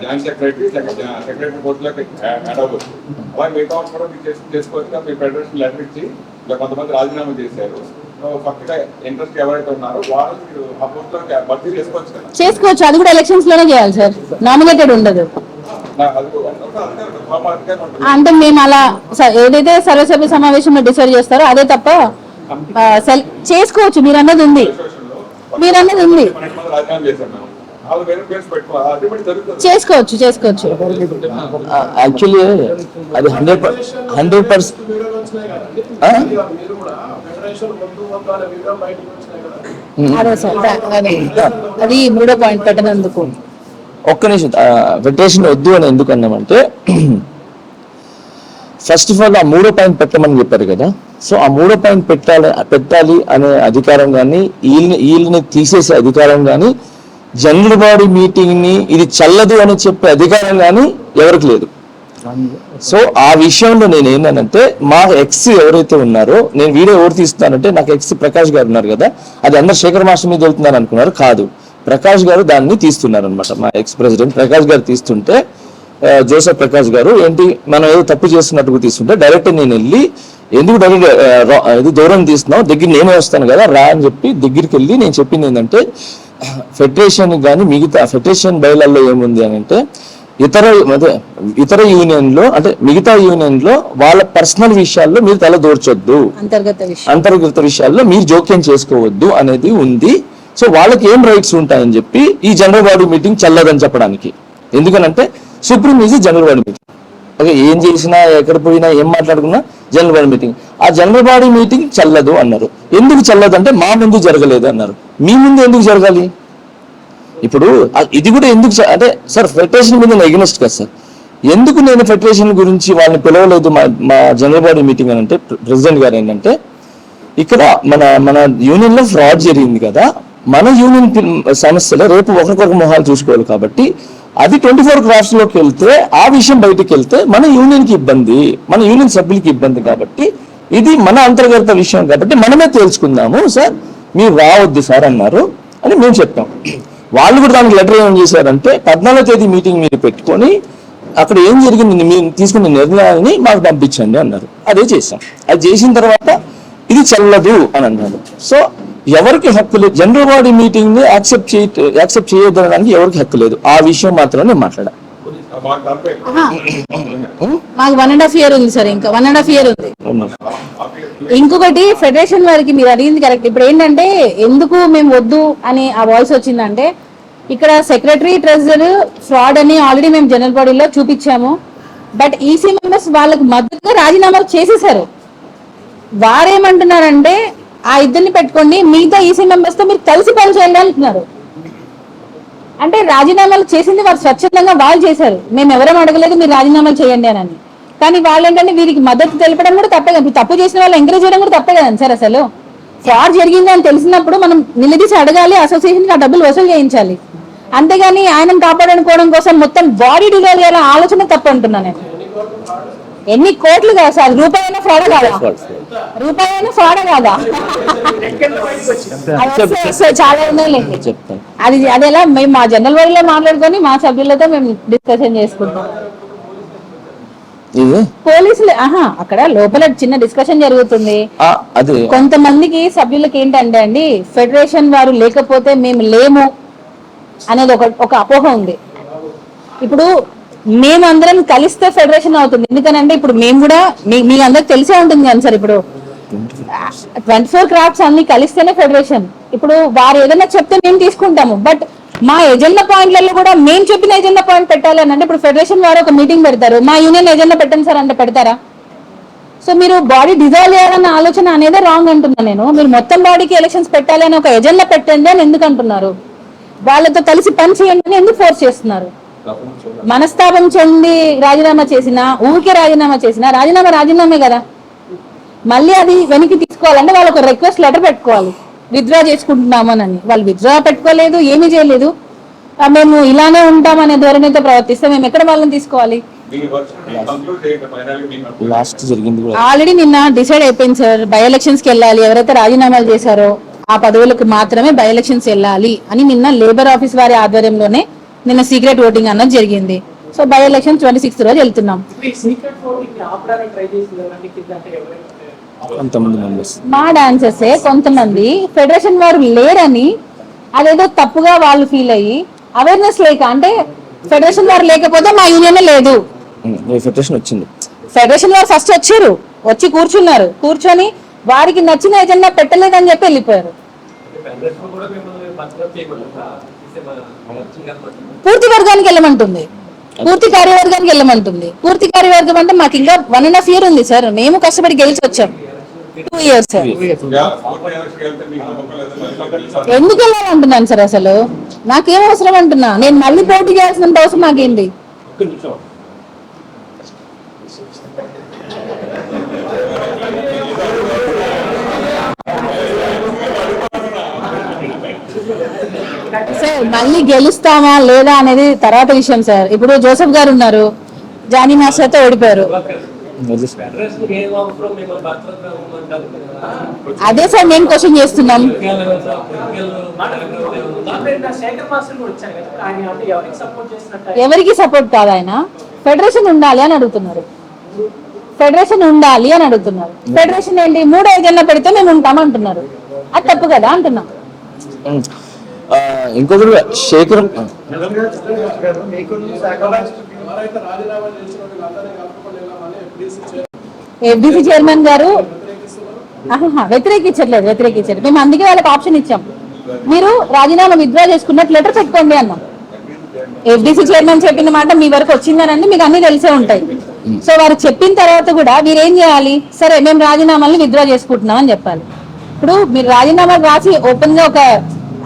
జాయింట్ సెక్రటరీ పోస్టులోకి యాడ్ అవ్వచ్చు. అలాగే మిగతా కూడా మీకు చేసుకోవచ్చు. మీ ఫెడరేషన్ లెటర్ ఇచ్చి ఇలా కొంతమంది రాజీనామా చేశారు, కొత్తగా ఇంట్రెస్ట్ ఎవరైతే ఉన్నారో వాళ్ళు ఆ పోస్టులోకి భర్తీ చేసుకోవచ్చు కదా. చేసుకోవచ్చు, అది కూడా ఎలక్షన్స్ లోనే చేయాలి సార్, నామినేటెడ్ ఉండదు. అంటే మేము అలా ఏదైతే సర్వసభ్య సమావేశంలో డిసైడ్ చేస్తారో అదే తప్ప చేసుకోవచ్చు. మీరు అన్నది ఉంది, చేసుకోవచ్చు. యాక్చువల్లీ అది 100% అదే సార్, అది 3వ పాయింట్ పెట్టినందుకు. ఒక్క నిమిషం, ఫెడరేషన్ వద్దు అని ఎందుకు అన్నామంటే ఫస్ట్ ఆఫ్ ఆల్ ఆ 3వ పాయింట్ పెట్టమని చెప్పారు కదా. సో ఆ 3వ పాయింట్ పెట్టాలి అనే అధికారం కానీ వీళ్ళని తీసేసే అధికారం కానీ జనరల్ బాడీ మీటింగ్ ని ఇది చల్లదు అని చెప్పే అధికారం కానీ ఎవరికి లేదు. సో ఆ విషయంలో నేను ఏంటంటే మా ఎక్స్ ఎవరైతే ఉన్నారో, నేను వీడియో ఎవరు తీస్తున్నానంటే నాకు ఎక్స్ ప్రకాష్ గారు ఉన్నారు కదా, అది అందరు శేఖర్ మాస్టర్ మీద వెళ్తున్నారు అనుకున్నారు. కాదు, ప్రకాష్ గారు దాన్ని తీస్తున్నారు అనమాట. మా ఎక్స్ ప్రెసిడెంట్ ప్రకాష్ గారు తీస్తుంటే జోసెఫ్ ప్రకాష్ గారు ఏంటి మనం ఏదో తప్పు చేస్తున్నట్టుగా తీస్తుంటే డైరెక్ట్ నేను వెళ్ళి ఎందుకు డైరెక్ట్ ఇది దూరం తీస్తున్నావు, దగ్గర నేనే వస్తాను కదా రా అని చెప్పి దగ్గరికి వెళ్ళి నేను చెప్పింది ఏంటంటే ఫెడరేషన్ కానీ మిగతా ఫెడరేషన్ బయలాల్లో ఏముంది అని అంటే ఇతర యూనియన్లో అంటే మిగతా యూనియన్లో వాళ్ళ పర్సనల్ విషయాల్లో మీరు తల దూర్చొద్దు, అంతర్గత విషయాల్లో మీరు జోక్యం చేసుకోవద్దు అనేది ఉంది. సో వాళ్ళకి ఏం రైట్స్ ఉంటాయని చెప్పి ఈ జనరల్ బాడీ మీటింగ్ చల్లదని చెప్పడానికి. ఎందుకనంటే supreme is general body meeting. Okay, ఏం చేసినా ఎక్కడ పోయినా ఏం మాట్లాడుకున్నా జనరల్ బాడీ మీటింగ్. ఆ జనరల్ బాడీ మీటింగ్ చల్లదు అన్నారు. ఎందుకు చల్లదు అంటే మా ముందు జరగలేదు అన్నారు. మీ ముందు ఎందుకు జరగాలి? ఇప్పుడు ఇది కూడా ఎందుకు అంటే సార్ ఫెడరేషన్ మీద ఎగ్నెస్ట్ కదా సార్, ఎందుకు నేను ఫెడరేషన్ గురించి వాళ్ళని పిలవలేదు మా జనరల్ బాడీ మీటింగ్ అని అంటే ప్రెసిడెంట్ గారు ఏంటంటే ఇక్కడ మన యూనియన్ లో ఫ్రాడ్ జరిగింది కదా, మన యూనియన్ సమస్యలో రేపు ఒకరికొక మొహాలు చూసుకోవాలి కాబట్టి అది 24 క్రాఫ్ట్స్ లోకి వెళ్తే ఆ విషయం బయటకు వెళ్తే మన యూనియన్ కి ఇబ్బంది, మన యూనియన్ సభ్యులకి ఇబ్బంది కాబట్టి ఇది మన అంతర్గత విషయం కాబట్టి మనమే తేల్చుకుందాము సార్, మీరు రావద్దు సార్ అన్నారు అని మేము చెప్పాం. వాళ్ళు కూడా దానికి లెటర్ ఏం చేశారంటే 14వ తేదీ మీటింగ్ మీరు పెట్టుకొని అక్కడ ఏం జరిగింది మీరు తీసుకున్న నిర్ణయాన్ని మాకు పంపించండి అన్నారు. అదే చేశాం. అది చేసిన తర్వాత ఇది చెల్లదు అని అన్నారు. సో ఎవరికి హక్కు లేదు, జనరల్ బాడీ మీటింగ్ ని యాక్సెప్ట్ చేయొద్దనడానికి ఎవరికి హక్కు లేదు. ఆ విషయం మాత్రమే నేను మాట్లాడా. మాకు 1.5 year ఉంది సార్, ఇంకా 1.5 year ఉంది. ఇంకొకటి ఫెడరేషన్ వారికి మీరు అడిగింది కరెక్ట్. ఇప్పుడు ఏంటంటే ఎందుకు మేము వద్దు అని ఆ వాయిస్ వచ్చిందంటే ఇక్కడ సెక్రటరీ ట్రెజరర్ ఫ్రాడ్ అని ఆల్రెడీ మేము జనరల్ బాడీలో చూపించాము. బట్ ఈసీ మెంబర్స్ వాళ్ళకు మద్దతుగా రాజీనామాలు చేసేసారు. వారేమంటున్నారంటే ఆ ఇద్దరిని పెట్టుకోండి, మిగతా ఈసీ మెంబర్స్ తో మీరు కలిసి పనిచేయండి అంటున్నారు. అంటే రాజీనామాలు చేసింది వారు స్వచ్ఛందంగా వాళ్ళు చేశారు, మేము ఎవరేం అడగలేదు మీరు రాజీనామాలు చేయండి అని. కానీ వాళ్ళు ఏంటంటే వీరికి మద్దతు తెలపడం కూడా తప్పే కదా, తప్పు చేసిన వాళ్ళు ఎంకరేజ్ చేయడం కూడా తప్పే కదండి సార్. అసలు ఫ్రాడ్ జరిగింది అని తెలిసినప్పుడు మనం నిలదీసి అడగాలి, అసోసియేషన్కి ఆ డబ్బులు వసూలు చేయించాలి. అంతేగాని ఆయనను కాపాడుకోవడం కోసం మొత్తం బాడీ డిజైన్ చేయాలని ఆలోచన తప్పు అంటున్నా నేను. ఎన్ని కోట్లు కాదు సార్, రూపాయి అయినా ఫ్రాడ్ కాదా, రూపాయి అయినా ఫ్రాడ్ కాదా? చాలా ఉన్నాయి చెప్తాను. అది అదేలా మేము మా జనరల్ వైడ్ లో మాట్లాడుకొని మా సభ్యులతో మేము డిస్కషన్ చేసుకుంటాం. పోలీసులు అక్కడ లోపల చిన్న డిస్కషన్ జరుగుతుంది. కొంతమందికి సభ్యులకి ఏంటంటే అండి, ఫెడరేషన్ వారు లేకపోతే మేము లేము అనేది ఒక అపోహ ఉంది. ఇప్పుడు మేమందరం కలిస్తే ఫెడరేషన్ అవుతుంది. ఎందుకనంటే ఇప్పుడు మేము కూడా మీ అందరికి తెలిసే ఉంటుంది కదా సార్, ఇప్పుడు 24 క్రాఫ్ట్స్ అన్ని కలిస్తేనే ఫెడరేషన్. ఇప్పుడు వారు ఏదైనా చెప్తే మేము తీసుకుంటాము, బట్ మా ఎజెండా పాయింట్లలో కూడా మేము చెప్పిన ఎజెండా పాయింట్ పెట్టాలి అని అంటే ఇప్పుడు ఫెడరేషన్ వారు ఒక మీటింగ్ పెడతారు, మా యూనియన్ ఎజెండా పెట్టండి సార్ అంటే పెడతారా? సో మీరు బాడీ డిజాల్వ్ చేయాలన్న ఆలోచన అనేది రాంగ్ అంటున్నా నేను. మీరు మొత్తం బాడీకి ఎలక్షన్స్ పెట్టాలి అని ఒక ఎజెండా పెట్టండి అని ఎందుకు అంటున్నారు? వాళ్ళతో కలిసి పని చేయండి అని ఎందుకు ఫోర్స్ చేస్తున్నారు? మనస్తాపం చెంది రాజీనామా చేసినా, ఊరికే రాజీనామా చేసినా రాజీనామే కదా. మళ్ళీ అది వెనక్కి తీసుకోవాలంటే వాళ్ళు ఒక రిక్వెస్ట్ లెటర్ పెట్టుకోవాలి, విత్డ్రా చేసుకుంటున్నామని. వాళ్ళు విత్డ్రా పెట్టుకోలేదు, ఏమీ చేయలేదు. మేము ఇలానే ఉంటామనే ధోరణితో ప్రవర్తిస్తే మేము ఎక్కడ వాళ్ళని తీసుకోవాలి? ఆల్రెడీ నిన్న డిసైడ్ అయిపోయింది సార్, బై ఎలక్షన్స్ కి వెళ్ళాలి. ఎవరైతే రాజీనామాలు చేశారో ఆ పదవులకు మాత్రమే బై ఎలక్షన్స్ వెళ్ళాలి అని నిన్న లేబర్ ఆఫీస్ వారి ఆధ్వర్యంలోనే నిన్న సీక్రెట్ ఓటింగ్ అన్నది జరిగింది. సో బై ఎలక్షన్ 26 రోజు వెళ్తున్నాం. మా డాన్సర్స్ కొంతమంది ఫెడరేషన్ వారు లేరని అదేదో తప్పుగా వాళ్ళు ఫీల్ అయ్యి అవేర్నెస్ లేక, అంటే ఫెడరేషన్ వారు లేకపోతే మా యూనియన్ లేదు. ఫెడరేషన్ వారు ఫస్ట్ వచ్చారు, వచ్చి కూర్చున్నారు, కూర్చొని వారికి నచ్చిన ఎజెండా పెట్టలేదని చెప్పి వెళ్ళిపోయారు. పూర్తి వర్గానికి వెళ్ళమంటుంది, పూర్తి కార్యవర్గానికి వెళ్ళమంటుంది. పూర్తి కార్యవర్గం అంటే మాకు ఇంకా 1.5 year ఉంది సార్, మేము కష్టపడి గెలిచి వచ్చాం. 2 years సార్. ఎందుకు వెళ్ళాలంటున్నాను సార్? అసలు నాకేం అవసరం అంటున్నా, నేను మళ్ళీ పోటీ చేయాల్సినంత అవసరం నాకేంటి? సార్ మళ్ళీ గెలుస్తామా లేదా అనేది తర్వాత విషయం సార్. ఇప్పుడు జోసెఫ్ గారు ఉన్నారు, జానీ మాస్టర్ తో ఓడిపోయారు. అదే సార్ మేము క్వశ్చన్ చేస్తున్నాం. ఎవరికి సపోర్ట్ కాదు, ఆయన ఫెడరేషన్ ఉండాలి అని అడుగుతున్నారు. ఫెడరేషన్ ఉండాలి అని అడుగుతున్నారు. ఫెడరేషన్ ఏంటి, 3 ఎజెండా పెడితే మేము ఉంటాం అంటున్నారు. అది తప్పు కదా అంటున్నాం. ఇంకొకరు శేఖర్ ఎఫ్డిసి చైర్మన్ గారు వ్యతిరేకించలేదు. మేము అందుకే వాళ్ళకి ఆప్షన్ ఇచ్చాం, మీరు రాజీనామా విత్డ్రా చేసుకున్నట్టు లెటర్ పెట్టుకోండి అన్నాం. ఎఫ్డిసి చైర్మన్ చెప్పిన మాట మీ వరకు వచ్చిందనండి, మీకు అన్ని తెలిసే ఉంటాయి. సో వారు చెప్పిన తర్వాత కూడా మీరు ఏం చేయాలి? సరే మేము రాజీనామాలను విత్డ్రా చేసుకుంటున్నాం అని చెప్పాలి. ఇప్పుడు మీరు రాజీనామా రాసి ఓపెన్ గా ఒక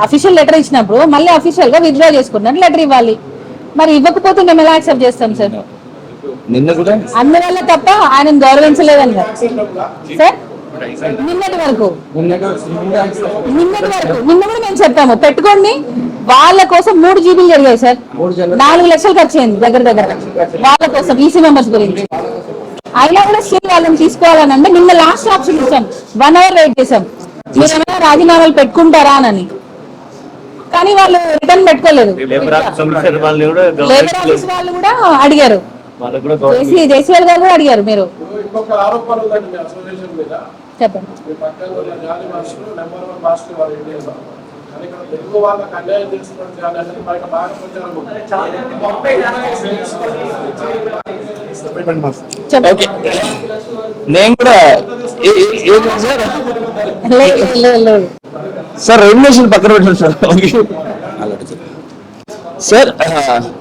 అఫీషియల్ లెటర్ ఇచ్చినప్పుడు మళ్ళీ అఫీషియల్ గా విత్డ్రా చేసుకున్నట్టు లెటర్ ఇవ్వాలి. మరి ఇవ్వకపోతే మేము ఎలా యాక్సెప్ట్ చేస్తాం సార్? అందువల్ల తప్ప ఆయన గౌరవించలేదని సార్. నిన్నటి వరకు నిన్న కూడా మేము చెప్పాము పెట్టుకోండి. వాళ్ళ కోసం 3 GB జరిగాయి సార్, 4 లక్షలు ఖర్చు అయింది దగ్గర వాళ్ళ కోసం ఈసీ మెంబర్స్ గురించి. అయినా కూడా స్టిల్ వాళ్ళని తీసుకోవాలని అంటే నిన్న లాస్ట్ ఆప్షన్ ఇచ్చాం, 1 hour వెయిట్ చేసాం, మీరు ఏమైనా రాజీనామాలు పెట్టుకుంటారా అని. కానీ వాళ్ళు రిటర్న్ పెట్టుకోలేదు. లేబర్ ఆఫీస్ వాళ్ళు కూడా అడిగారు, జేసీఎల్ గారు కూడా అడిగారు. మీరు చెప్పండి. నేను కూడా సార్ రెమ్యునరేషన్ పక్కన పెట్టండి సార్. సార్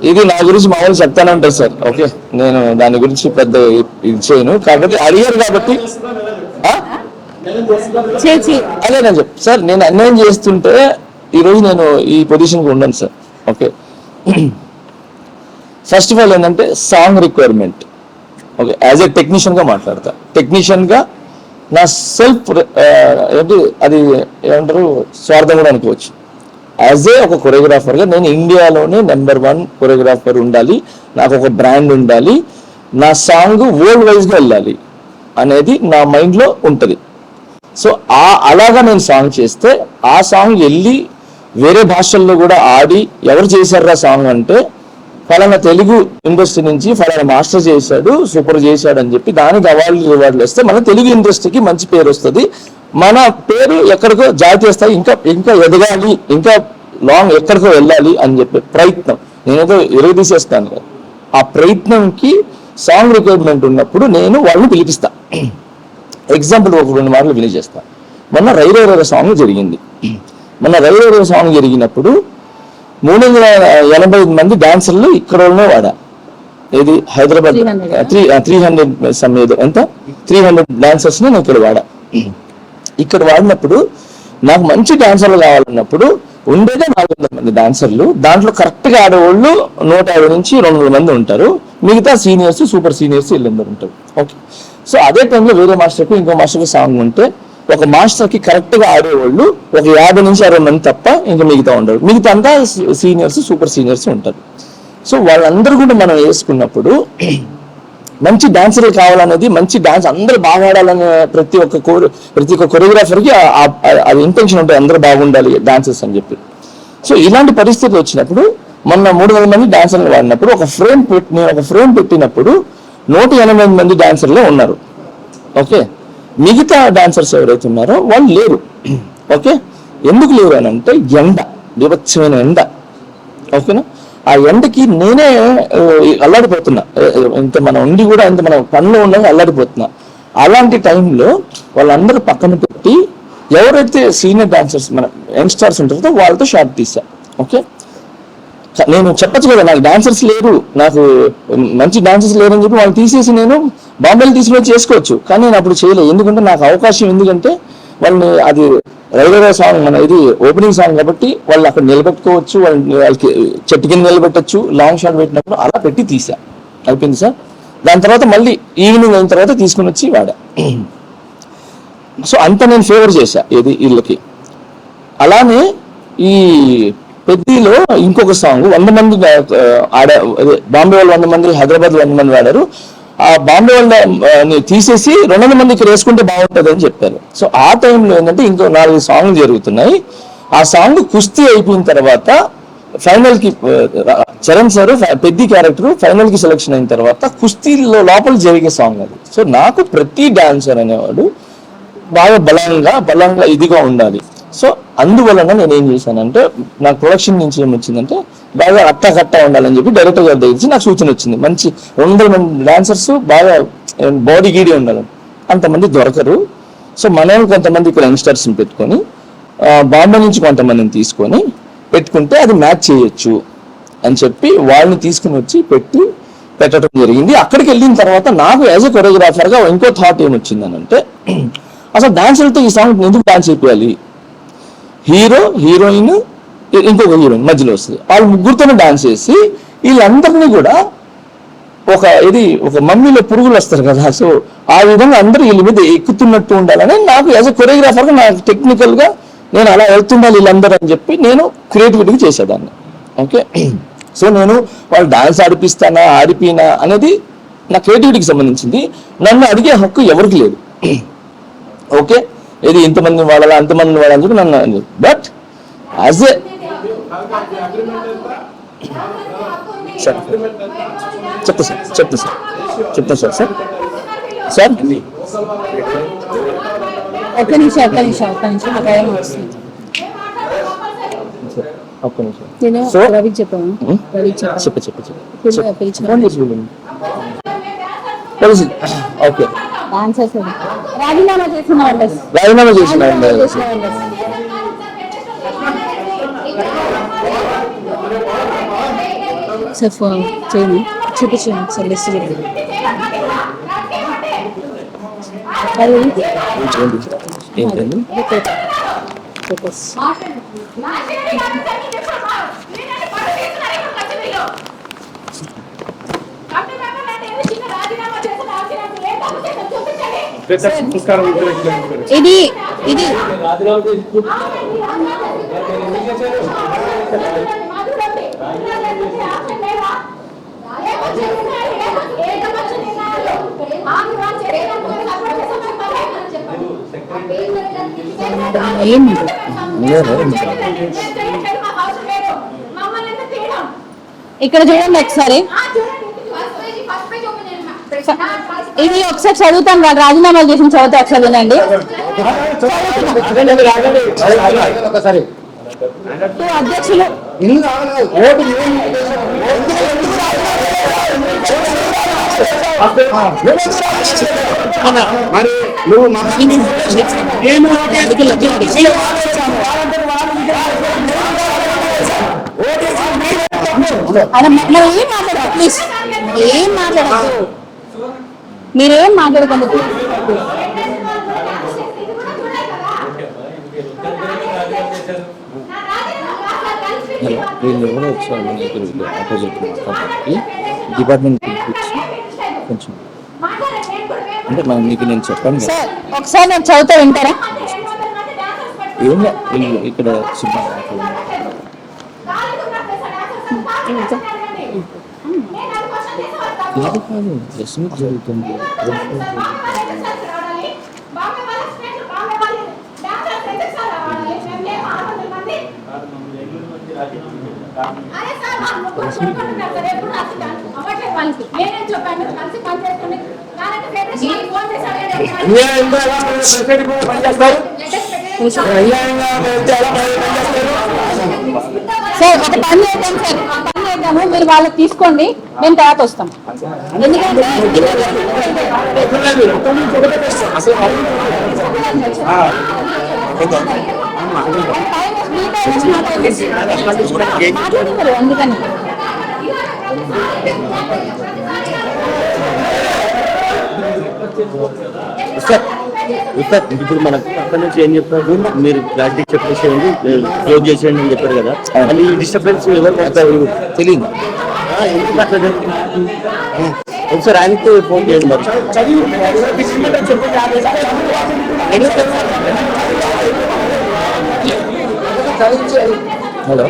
ఇది నా గురించి మామూలు చెప్తానే ఉంటారు సార్. ఓకే, నేను దాని గురించి పెద్ద ఇది చేయను, కాబట్టి అడిగారు కాబట్టి అదే నేను చెప్పు సార్. నేను అన్యాయం చేస్తుంటే ఈరోజు నేను ఈ పొజిషన్కి ఉన్నాను sir. Okay, first of all ఏంటంటే song requirement. Okay, as a టెక్నీషియన్గా మాట్లాడతా. టెక్నీషియన్గా నా సెల్ఫ్ ఏంటి అది ఏమంటారు స్వార్థం కూడా అనుకోవచ్చు. యాజ్ ఏ ఒక కొరియోగ్రాఫర్గా నేను ఇండియాలోనే నెంబర్ 1 కొరియోగ్రాఫర్ ఉండాలి, నాకు ఒక బ్రాండ్ ఉండాలి, నా సాంగ్ వరల్డ్ వైజ్గా వెళ్ళాలి అనేది నా మైండ్లో ఉంటుంది. సో అలాగా నేను సాంగ్ చేస్తే ఆ సాంగ్ వెళ్ళి వేరే భాషల్లో కూడా ఆడి ఎవరు చేశారా సాంగ్ అంటే ఫలానా తెలుగు ఇండస్ట్రీ నుంచి ఫలానా మాస్టర్ చేశాడు, సూపర్ చేశాడు అని చెప్పి దానికి రివార్డులు వస్తే మన తెలుగు ఇండస్ట్రీకి మంచి పేరు వస్తుంది, మన పేరు ఎక్కడికో జాతీయ స్థాయి ఇంకా ఇంకా ఎదగాలి, ఇంకా లాంగ్ ఎక్కడికో వెళ్ళాలి అని చెప్పి ప్రయత్నం. నేనేదో ఎరగదీసేస్తాను కదా, ఆ ప్రయత్నంకి సాంగ్ రిక్వైర్మెంట్ ఉన్నప్పుడు నేను వాళ్ళని పిలిపిస్తా. ఎగ్జాంపుల్ ఒక 2 మాటలు విని చేస్తా. మొన్న రైరో సాంగ్ జరిగింది. మొన్న రైరో సాంగ్ జరిగినప్పుడు 385 మంది డాన్సర్లు ఇక్కడ వాడా, ఇది హైదరాబాద్ 300 సమేదో ఎంత 300 డాన్సర్స్ నేను ఇక్కడ వాడినప్పుడు నాకు మంచి డాన్సర్లు కావాలన్నప్పుడు ఉండేదే 400 మంది డాన్సర్లు, దాంట్లో కరెక్ట్గా ఆడేవాళ్ళు 150 నుంచి 200 మంది ఉంటారు, మిగతా సీనియర్స్ సూపర్ సీనియర్స్ వీళ్ళందరూ ఉంటారు. ఓకే, సో అదే టైంలో వేరే మాస్టర్కి ఇంకో మాస్టర్కి సాంగ్ ఉంటే ఒక మాస్టర్కి కరెక్ట్గా ఆడేవాళ్ళు ఒక 50 నుంచి 60 మంది తప్ప ఇంకా మిగతా ఉండరు, మిగతా అంతా సీనియర్స్ సూపర్ సీనియర్స్ ఉంటారు. సో వాళ్ళందరూ కూడా మనం వేసుకున్నప్పుడు మంచి డాన్సర్లు కావాలనేది, మంచి డాన్స్ అందరూ బాగా ఆడాలనే ప్రతి ఒక్క కొరియోగ్రాఫర్కి అది ఇంటెన్షన్ ఉంటుంది, అందరూ బాగుండాలి డాన్సర్స్ అని చెప్పి. సో ఇలాంటి పరిస్థితులు వచ్చినప్పుడు మొన్న 300 మంది డాన్సర్లు వాడినప్పుడు ఒక ఫ్రేమ్ పెట్టినప్పుడు 180 మంది డాన్సర్లే ఉన్నారు. ఓకే, మిగతా డాన్సర్స్ ఎవరైతే ఉన్నారో వాళ్ళు లేరు. ఓకే, ఎందుకు లేరు అని అంటే విభత్సమైన ఎండ. ఓకేనా, ఆ ఎండకి నేనే అల్లాడిపోతున్నా, ఇంత మనం ఉండి కూడా ఇంత మనం పనిలో ఉండగా అల్లాడిపోతున్నా. అలాంటి టైంలో వాళ్ళందరూ పక్కన పెట్టి ఎవరైతే సీనియర్ డాన్సర్స్ మన యంగ్స్టర్స్ ఉంటారో వాళ్ళతో షార్ట్ తీసా. ఓకే, నేను చెప్పచ్చు కదా నాకు డాన్సర్స్ లేరు, నాకు మంచి డాన్సర్స్ లేరు అని చెప్పి వాళ్ళు తీసేసి నేను బాంబేలో తీసుకుని చేసుకోవచ్చు, కానీ నేను అప్పుడు చేయలేదు. ఎందుకంటే నాకు అవకాశం, ఎందుకంటే వాళ్ళని అది రైల్వే సాంగ్ మన ఇది ఓపెనింగ్ సాంగ్ కాబట్టి వాళ్ళు అక్కడ నిలబెట్టుకోవచ్చు, వాళ్ళకి చెట్టు కింద నిలబెట్టచ్చు, లాంగ్ షాట్ పెట్టినప్పుడు అలా పెట్టి తీసా. అయిపోయింది సార్. దాని తర్వాత మళ్ళీ ఈవినింగ్ అయిన తర్వాత తీసుకుని వచ్చి వాడా. సో అంత నేను ఫేవర్ చేశా ఏది వీళ్ళకి. అలానే ఈ పెద్దలో ఇంకొక సాంగ్ 100 మంది బాంబే వాళ్ళు 100 మంది, హైదరాబాద్ 100 మంది వాడారు. ఆ బాంబే వాళ్ళని తీసేసి 200 మంది ఇక్కడ వేసుకుంటే బాగుంటుంది అని చెప్పారు. సో ఆ టైంలో ఏంటంటే ఇంకో 4 సాంగ్లు జరుగుతున్నాయి. ఆ సాంగ్ కుస్తీ అయిపోయిన తర్వాత ఫైనల్కి చరణ్ సార్ పెద్ద క్యారెక్టర్ ఫైనల్కి సెలెక్షన్ అయిన తర్వాత కుస్తీలో లోపల జరిగే సాంగ్ అది. సో నాకు ప్రతి డాన్సర్ అనేవాడు బాగా బలంగా ఇదిగా ఉండాలి. సో అందువలన నేను ఏం చేశానంటే నాకు ప్రొడక్షన్ నుంచి ఏమొచ్చిందంటే బాగా అట్టకట్ట ఉండాలని చెప్పి డైరెక్టర్ గారి దగ్గర నాకు సూచన వచ్చింది. మంచి 200 మంది డాన్సర్స్ బాగా బాడీ గీడి ఉండాలి, అంతమంది దొరకరు. సో మనం కొంతమంది ఇక్కడ యంగ్స్టర్స్ని పెట్టుకొని బాంబే నుంచి కొంతమందిని తీసుకొని పెట్టుకుంటే అది మ్యాచ్ చేయొచ్చు అని చెప్పి వాళ్ళని తీసుకుని వచ్చి పెట్టడం జరిగింది. అక్కడికి వెళ్ళిన తర్వాత నాకు యాజ్ ఎ కొరియోగ్రాఫర్గా ఇంకో థాట్ ఏమొచ్చిందని అంటే అసలు డాన్సర్లతో ఈ సాంగ్ ఎందుకు డాన్స్ చేయాలి, హీరో హీరోయిన్ ఇంకొక హీరోయిన్ మధ్యలో వస్తుంది, వాళ్ళు ముగ్గురితోనే డాన్స్ చేసి వీళ్ళందరినీ కూడా ఒక మమ్మీలో పురుగులు వస్తారు కదా, సో ఆ విధంగా అందరూ వీళ్ళ మీద ఎక్కుతున్నట్టు ఉండాలని నాకు యాజ్ ఎ కొరియోగ్రాఫర్గా నాకు టెక్నికల్గా నేను అలా వెళ్తుండాలి వీళ్ళందరూ అని చెప్పి నేను క్రియేటివిటీగా చేసేదాన్ని. ఓకే, సో నేను వాళ్ళు డాన్స్ ఆడిపినా అనేది నా క్రియేటివిటీకి సంబంధించింది. నన్ను అడిగే హక్కు ఎవరికి లేదు. ఓకే, ఇది ఇంతమంది వాడాలా అంతమంది వాడాలని చెప్పి నన్ను, బట్ యాజ్ ఏ చెప్తా సార్ ఒక్క నిమిషం నేను రవికి చెప్పాను. ఓకే, రాజీనామా చేసిన చేయండి, చూపించండి సార్ లిస్ట్ ఏంటండి. ఇది ఇక్కడ చూడండి ఒకసారి, ఇది ఒకసారి చదువుతాను కాదు, రాజీనామాలు చేసిన చదివితే ఒకసారి వినండి. అధ్యక్షులు మరి నువ్వు ఏం మాట్లాడదు ప్లీజ్, ఏం మాట్లాడదు, మీరేం మాట్లాడకండి ప్లీజ్. వీళ్ళు ఎవరో వచ్చారు ఆపోజిట్ మాట్లాడడానికి, డిపార్ట్మెంట్ కొంచెం అంటే మనం మీకు నేను చెప్పాను కదా. ఒకసారి నేను చదువుతా వింటారా? ఏం ఇక్కడ చిన్న జరుగుతుంది. సార్ ఒక పని చేద్దాం సార్, పని చేద్దాము, మీరు వాళ్ళకి తీసుకోండి, మేము తర్వాత వస్తాం. ఎందుకంటే అందుకని ఇప్పుడు మనకు అక్కడి నుంచి ఏం చెప్పారు, మీరు ప్లాస్టిక్ చెప్పేసేయండి, క్లోజ్ చేసేయండి అని చెప్పారు కదా. మళ్ళీ ఈ డిస్టర్బెన్స్ ఎవరు తెలియదు. ఎందుకు అట్లా జరుగుతుంది? ఒకసారి ఆయనతో ఫోన్ చేయండి మరి. హలో,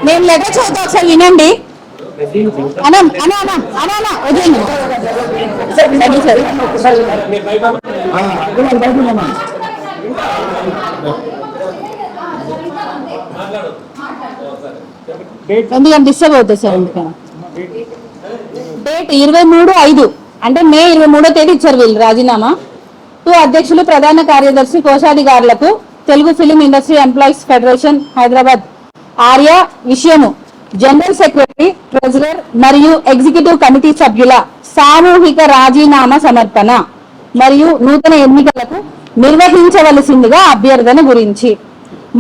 నేను లెటర్ చదువుతా, ఒకసారి వినండి. అనా అనా అనా అనా అనా వదిలేండి. ఎందుకంటే డిస్టర్బ్ అవుతుంది సార్. ఎందుకని డేట్ 23/5 అంటే మే 23వ తేదీ ఇచ్చారు వీళ్ళు రాజీనామా. 2 అధ్యక్షులు, ప్రధాన కార్యదర్శి, కోశాధికారులకు Telugu film industry employees federation Hyderabad ఆర్య విషయము జనరల్ సెక్రటరీ, ట్రెజరర్ మరియు ఎగ్జిక్యూటివ్ కమిటీ సభ్యుల సామూహిక రాజీనామా సమర్పణ మరియు నూతన ఎన్నికలకు నిర్వహించవలసిందిగా అభ్యర్థన గురించి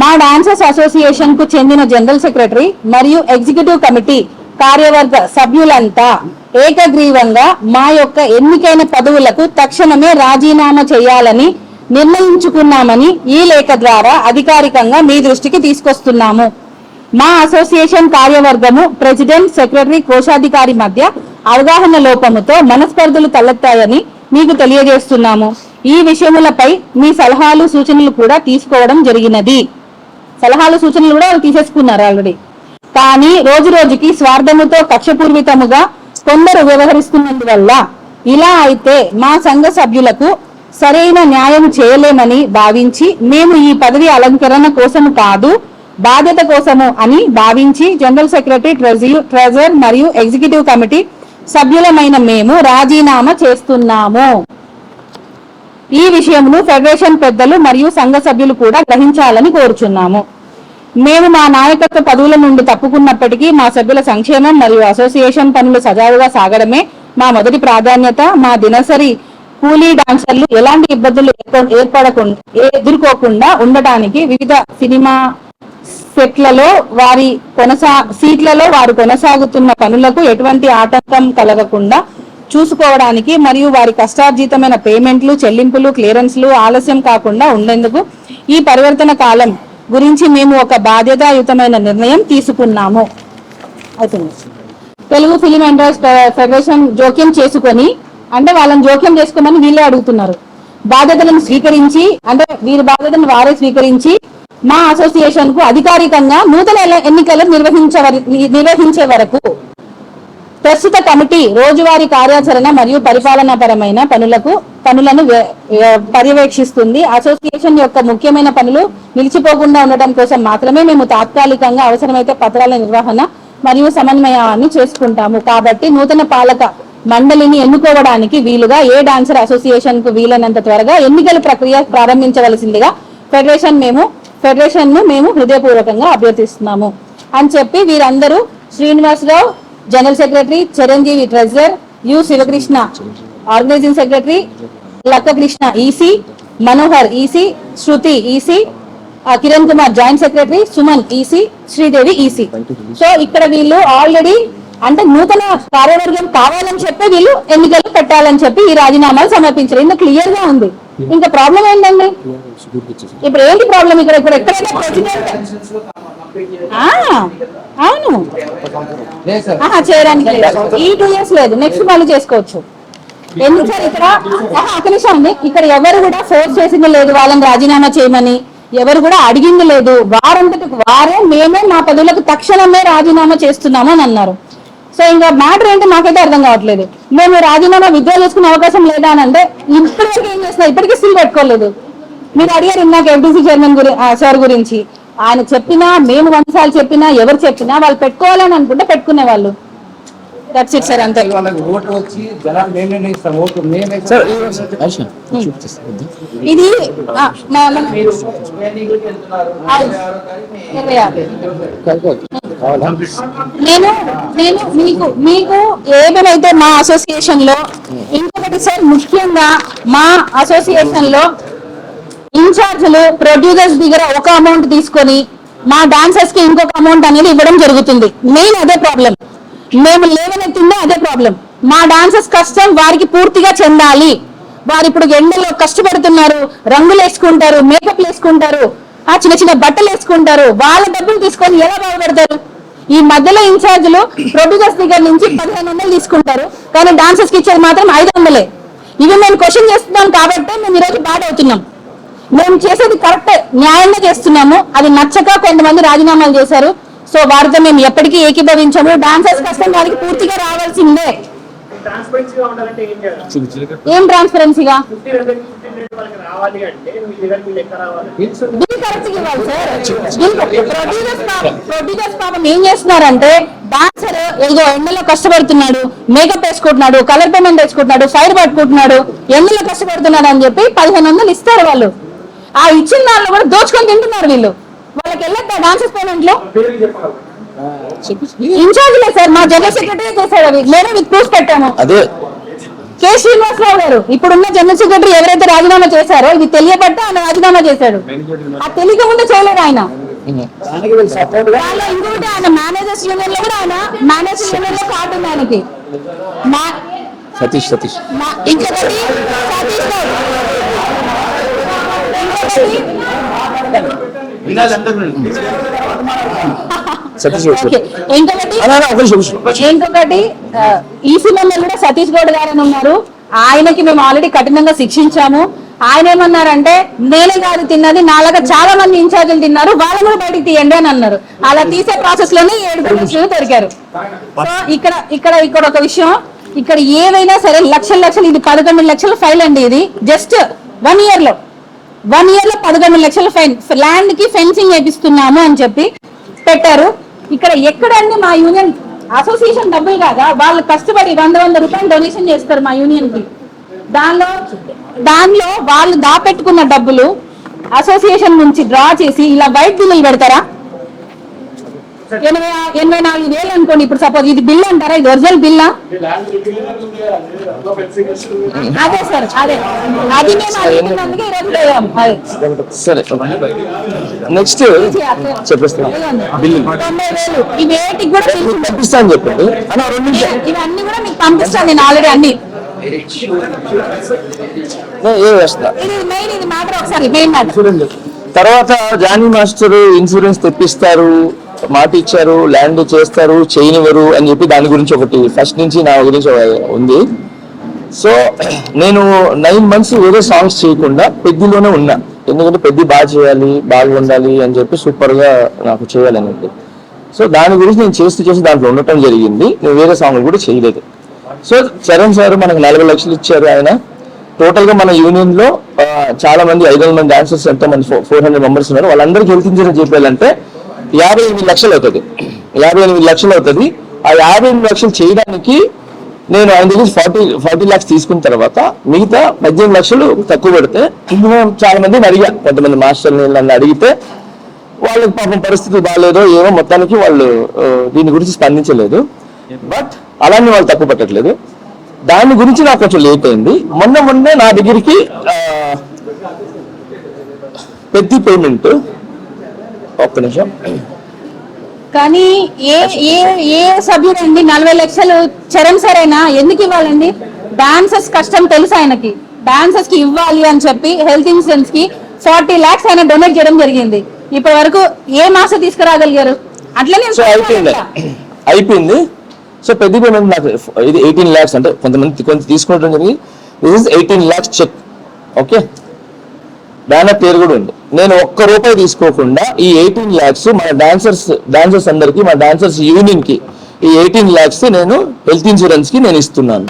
మా డాన్సర్స్ అసోసియేషన్ కు చెందిన జనరల్ సెక్రటరీ మరియు ఎగ్జిక్యూటివ్ కమిటీ కార్యవర్గ సభ్యులంతా ఏకగ్రీవంగా మా యొక్క ఎన్నికైన పదవులకు తక్షణమే రాజీనామా చేయాలని నిర్ణయించుకున్నామని ఈ లేఖ ద్వారా అధికారికంగా మీ దృష్టికి తీసుకొస్తున్నాము. మా అసోసియేషన్ కార్యవర్గము ప్రెసిడెంట్, సెక్రటరీ, కోశాధికారి మధ్య అవగాహన లోపముతో మనస్పర్ధలు తలెత్తాయని మీకు తెలియజేస్తున్నాము. ఈ విషయములపై మీ సలహాలు, సూచనలు కూడా తీసుకోవడం జరిగినది. సలహాలు, సూచనలు కూడా వాళ్ళు తీసేసుకున్నారు ఆల్రెడీ. కానీ రోజు రోజుకి స్వార్థముతో కక్షపూర్వితముగా కొందరు వ్యవహరిస్తున్నందువల్ల ఇలా అయితే మా సంఘ సభ్యులకు సరైన న్యాయం చేయలేమని భావించి మేము ఈ పదవి అలంకరణ కోసము కాదు, బాధ్యత కోసము అని భావించి జనరల్ సెక్రటరీ, ట్రెజరర్ మరియు ఎగ్జిక్యూటివ్ కమిటీ సభ్యులమైన మేము రాజీనామా చేస్తున్నాము. ఈ విషయమును ఫెడరేషన్ పెద్దలు మరియు సంఘ సభ్యులు కూడా గ్రహించాలని కోరుచున్నాము. మేము మా నాయకత్వ పదవుల నుండి తప్పుకున్నప్పటికీ మా సభ్యుల సంక్షేమం మరియు అసోసియేషన్ పనులు సజావుగా సాగడమే మా మొదటి ప్రాధాన్యత. మా దినసరి కూలీ డాన్సర్లు ఎలాంటి ఇబ్బందులు ఎదుర్కోకుండా ఉండటానికి వివిధ సినిమా సెట్లలో సీట్లలో వారు కొనసాగుతున్న పనులకు ఎటువంటి ఆటంకం కలగకుండా చూసుకోవడానికి మరియు వారి కష్టార్జితమైన పేమెంట్లు, చెల్లింపులు, క్లియరెన్స్లు ఆలస్యం కాకుండా ఉండేందుకు ఈ పరివర్తన కాలం గురించి మేము ఒక బాధ్యతాయుతమైన నిర్ణయం తీసుకున్నాము. అవుతుంది. తెలుగు ఫిలిం ఎంటర్ప్రైజ్ ఫెడరేషన్ జోక్యం చేసుకొని, అంటే వాళ్ళని జోక్యం చేసుకోమని వీళ్ళే అడుగుతున్నారు. బాధ్యతలను స్వీకరించి, అంటే వీరి బాధ్యతలను వారే స్వీకరించి మా అసోసియేషన్ కు అధికారికంగా నూతన ఎన్నికలు నిర్వహించే వరకు ప్రస్తుత కమిటీ రోజువారీ కార్యాచరణ మరియు పరిపాలనాపరమైన పనులను పర్యవేక్షిస్తుంది. అసోసియేషన్ యొక్క ముఖ్యమైన పనులు నిలిచిపోకుండా ఉండటం కోసం మాత్రమే మేము తాత్కాలికంగా అవసరమైతే పత్రాల నిర్వహణ మరియు సమన్వయాన్ని చేసుకుంటాము. కాబట్టి నూతన పాలక మండలిని ఎన్నుకోవడానికి వీలుగా ఏ డాన్సర్ అసోసియేషన్ కు వీలైనంత త్వరగా ఎన్నికల ప్రక్రియ ప్రారంభించవలసిందిగా ఫెడరేషన్ ను మేము హృదయపూర్వకంగా అభ్యర్థిస్తున్నాము అని చెప్పి వీరందరూ Srinivasarao general secretary, Chiranjeevi treasurer, U Sivakrishna organizing secretary, Lakkakrishna EC, Manohar EC, Shruti EC, Kiran Kumar joint secretary, Suman EC, Sridevi EC. So ఇక్కడ వీళ్ళు ఆల్రెడీ అంటే నూతన కార్యవర్గం కావాలని చెప్పి వీళ్ళు ఎన్నికలు పెట్టాలని చెప్పి ఈ రాజీనామాలు సమర్పించారు. ఇందులో క్లియర్ గా ఉంది. ఇంకా ప్రాబ్లం ఏంటండి? ఇప్పుడు ఏంటి ప్రాబ్లం? ఇక్కడ ఎక్కడైనా అవును చేయడానికి ఈ 2 years లేదు, నెక్స్ట్ మళ్ళీ చేసుకోవచ్చు. ఎందుకు సార్ ఇక్కడ ఒక నిమిషం అండి, ఇక్కడ ఎవరు కూడా ఫోర్స్ చేసింది లేదు వాళ్ళని రాజీనామా చేయమని, ఎవరు కూడా అడిగింది లేదు. వారంతటికి వారే మేమే మా పదవులకు తక్షణమే రాజీనామా చేస్తున్నాము అని అన్నారు. సో ఇంకా మ్యాటర్ ఏంటి నాకైతే అర్థం కావట్లేదు. మేము రాజీనామా విత్డ్రా చేసుకునే అవకాశం లేదా అని అంటే ఇప్పటివరకు ఏం చేస్తున్నా, ఇప్పటికీ స్టిల్ పెట్టుకోలేదు. మీరు అడిగారు ఇందాక ఎఫ్డీసీ చైర్మన్ సార్ గురించి. ఆయన చెప్పినా, మేము 100 సార్లు చెప్పినా, ఎవరు చెప్పినా వాళ్ళు పెట్టుకోవాలని అనుకుంటే పెట్టుకునే వాళ్ళు. దట్స్ ఇట్ సార్, అంతే. ఇది నేను మీకు ఏమైతే మా అసోసియేషన్ లో ఇంకొకటి సార్, ముఖ్యంగా మా అసోసియేషన్ లో ఇన్ఛార్జ్లు ప్రొడ్యూసర్స్ దగ్గర ఒక అమౌంట్ తీసుకొని మా డాన్సర్స్ కి ఇంకొక అమౌంట్ అనేది ఇవ్వడం జరుగుతుంది. మెయిన్ అదే ప్రాబ్లం. మేము లేవనెత్తిందే అదే ప్రాబ్లం. మా డాన్సర్స్ కష్టం వారికి పూర్తిగా చెందాలి. వారు ఇప్పుడు ఎండలో కష్టపడుతున్నారు, రంగులు వేసుకుంటారు, మేకప్ వేసుకుంటారు, చిన్న చిన్న బట్టలు వేసుకుంటారు. వాళ్ళ డబ్బులు తీసుకొని ఎలా బాగుపడతారు? ఈ మధ్యలో ఇన్ఛార్జ్లు ప్రొడ్యూసర్స్ దగ్గర నుంచి 1500 తీసుకుంటారు, కానీ డాన్సర్స్ కి ఇచ్చేది మాత్రం 500. ఇవి మేము క్వశ్చన్ చేస్తున్నాం కాబట్టి మేము ఈరోజు బాధ అవుతున్నాం. మేము చేసేది కరెక్టే, న్యాయంగా చేస్తున్నాము. అది నచ్చక కొంతమంది రాజీనామాలు చేశారు. సో వారితో మేము ఎప్పటికీ ఏకీభవించాము. డాన్సర్స్ కష్టం వారికి పూర్తిగా రావాల్సిందే. ఏం ట్రాన్స్పరెన్సీగా ప్రొడ్యూసర్స్ పాపం ఏం చేస్తున్నారంటే, డాన్సర్ ఏదో ఎండలో కష్టపడుతున్నాడు, మేకప్ వేసుకుంటున్నాడు, కలర్ పేమెంట్ వేసుకుంటున్నాడు, ఫైర్ పట్టుకుంటున్నాడు, ఎండలో కష్టపడుతున్నాడు అని చెప్పి 1500 ఇస్తారు వాళ్ళు. ఆ ఇచ్చిన దానిలో కూడా దోచుకొని తింటున్నారు వీళ్ళు. వాళ్ళకి వెళ్ళొద్దా డాన్సర్స్ పేమెంట్ లో? ఇన్ఛార్జ్లే సార్, మా జనరల్ సెక్రటరీ చేశారు. అవి నేనే విత్ ప్రూఫ్ పెట్టాను. కె శ్రీనివాసరావు గారు ఇప్పుడున్న జనరల్ సెక్రటరీ ఎవరైతే రాజీనామా చేశారో ఇది తెలియబట్టే ఆయన రాజీనామా చేశాడు. ఆ తెలియక ముందు చేయలేదు ఆయన. ఇంకోటి ఆయన మేనేజర్స్ యూనియన్ లో కూడా ఆయన మేనేజర్ యూనియన్ లో కార్డు ఉంది ఆయనకి. సతీష్ ఇంకొకటి ఈసీ మెంబర్ కూడా సతీష్ గౌడ్ గారు అని ఉన్నారు. ఆయనకి మేము ఆల్రెడీ కఠినంగా శిక్షించాము. ఆయన ఏమన్నారంటే, నేనే కాదు తిన్నది, నాలాగా చాలా మంది ఇన్ఛార్జీలు తిన్నారు, వాళ్ళని కూడా బయటికి తీయండి అని అన్నారు. అలా తీసే ప్రాసెస్ లోనే 7 దొరికారు. సో ఇక్కడ ఒక విషయం, ఇక్కడ ఏవైనా సరే లక్షలు ఇది 11 లక్షల ఫైల్ అండి. ఇది జస్ట్ 1 year లో 11 లక్షల ఫైన్. ల్యాండ్ కి ఫెన్సింగ్ వేపిస్తున్నాము అని చెప్పి పెట్టారు. ఇక్కడ ఎక్కడండి మా యూనియన్ అసోసియేషన్ డబ్బులు కాదా? వాళ్ళు కష్టపడి 100 రూపాయలు డొనేషన్ చేస్తారు మా యూనియన్ కి. దానిలో వాళ్ళు దాపెట్టుకున్న డబ్బులు అసోసియేషన్ నుంచి డ్రా చేసి ఇలా వైట్ బిల్లులు పెడతారా? 84,000 అనుకోండి. ఇప్పుడు సపోజ్ ఇది బిల్ అంటారా, ఇది ఒరిజినల్ బిల్లా? అదే సార్, అదే అది మేము అడిగినందుకే ఈరోజు పోయాం. అదే సరే నెక్స్ట్ చెప్పేస్తాను. బిల్లు 90,000 ఈ వేటికి కూడా బిల్లు ఉన్నాయి. పంపిస్తాను చెప్పండి. ఇవన్నీ కూడా మీకు పంపిస్తాను నేను ఆల్రెడీ అన్ని. ఏ వేస్తా ఇది మెయిన్, ఇది మ్యాటర్ ఒకసారి మెయిన్ మ్యాటర్. తర్వాత జానీ మాస్టర్ ఇన్సూరెన్స్ తెప్పిస్తారు, మాట ఇచ్చారు, ల్యాండ్ చేస్తారు, చేయనివ్వరు అని చెప్పి దాని గురించి ఒకటి ఫస్ట్ నుంచి నా గురించి ఉంది. సో నేను 9 months వేరే సాంగ్స్ చేయకుండా పెద్దిలోనే ఉన్నా. ఎందుకంటే పెద్ది బాగా చేయాలి, బాగా ఉండాలి అని చెప్పి సూపర్గా నాకు చేయాలనేది. సో దాని గురించి నేను చేసి దాంట్లో ఉండటం జరిగింది. నేను వేరే సాంగ్లు కూడా చేయలేదు. సో చరణ్ సార్ మనకు 40 లక్షలు ఇచ్చారు. ఆయన టోటల్గా మన యూనియన్లో చాలా మంది 500 మంది డాన్సర్స్, ఎంతమంది 400 మెంబర్స్ ఉన్నారు. వాళ్ళందరికీ హెల్త్ ఇన్సూరెన్స్ చెప్పాలంటే 58 లక్షలు అవుతుంది. 58 లక్షలు అవుతుంది. ఆ 58 లక్షలు చేయడానికి నేను ఆయన దగ్గర 40 lakhs తీసుకున్న తర్వాత మిగతా 18 లక్షలు తక్కువ పెడితే ఇందులో చాలా మందిని అడిగా, కొంతమంది మాస్టర్ని నన్ను అడిగితే వాళ్ళకి పాపం పరిస్థితి బాగాలేదో ఏమో మొత్తానికి వాళ్ళు దీని గురించి స్పందించలేదు. బట్ అలానే వాళ్ళు తక్కువ పెట్టట్లేదు. దాని గురించి నాకు కొంచెం లేట్ అయింది. మొన్నే నా దగ్గరికి పెద్ద పేమెంట్, ఒక్క నిమిషం, కానీ ఏ ఏ ఏ సభ్యుడండి 40 లక్షలు చరణ్ సరేనా ఎందుకు ఇవ్వాలండి? డాన్సర్స్ కష్టం తెలుసు ఆయనకి, డాన్సర్స్ కి ఇవ్వాలి అని చెప్పి హెల్త్ ఇన్సూరెన్స్ కి 40 lakhs ఆయన డొనేట్ చేయడం జరిగింది. ఇప్పటి వరకు ఏ మాసం తీసుకురాగలిగారు? అట్లనే అయిపోయింది. సో పెద్ద పేమెంట్ నాకు ఇది 18 lakhs, అంటే కొంత తీసుకోవడం జరిగింది. This is 18 lakhs check. Okay, banner పేరు కూడా ఉంది. నేను ₹1 తీసుకోకుండా ఈ 18 lakhs మన డాన్సర్స్ అందరికి, మన డాన్సర్స్ యూనియన్ కి ఈ 18 lakhs నేను హెల్త్ ఇన్సూరెన్స్ కి నేను ఇస్తున్నాను.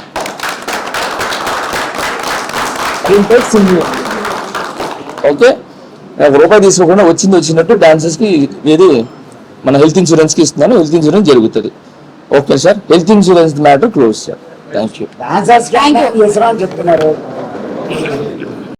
ఓకే, ₹1 తీసుకోకుండా వచ్చినట్టు డాన్సర్స్ కి ఇది మన హెల్త్ ఇన్సూరెన్స్ కి ఇస్తున్నాను. హెల్త్ ఇన్సూరెన్స్ జరుగుతుంది. Okay sir, health insurance matter close sir. Thank you. చెప్తున్నారు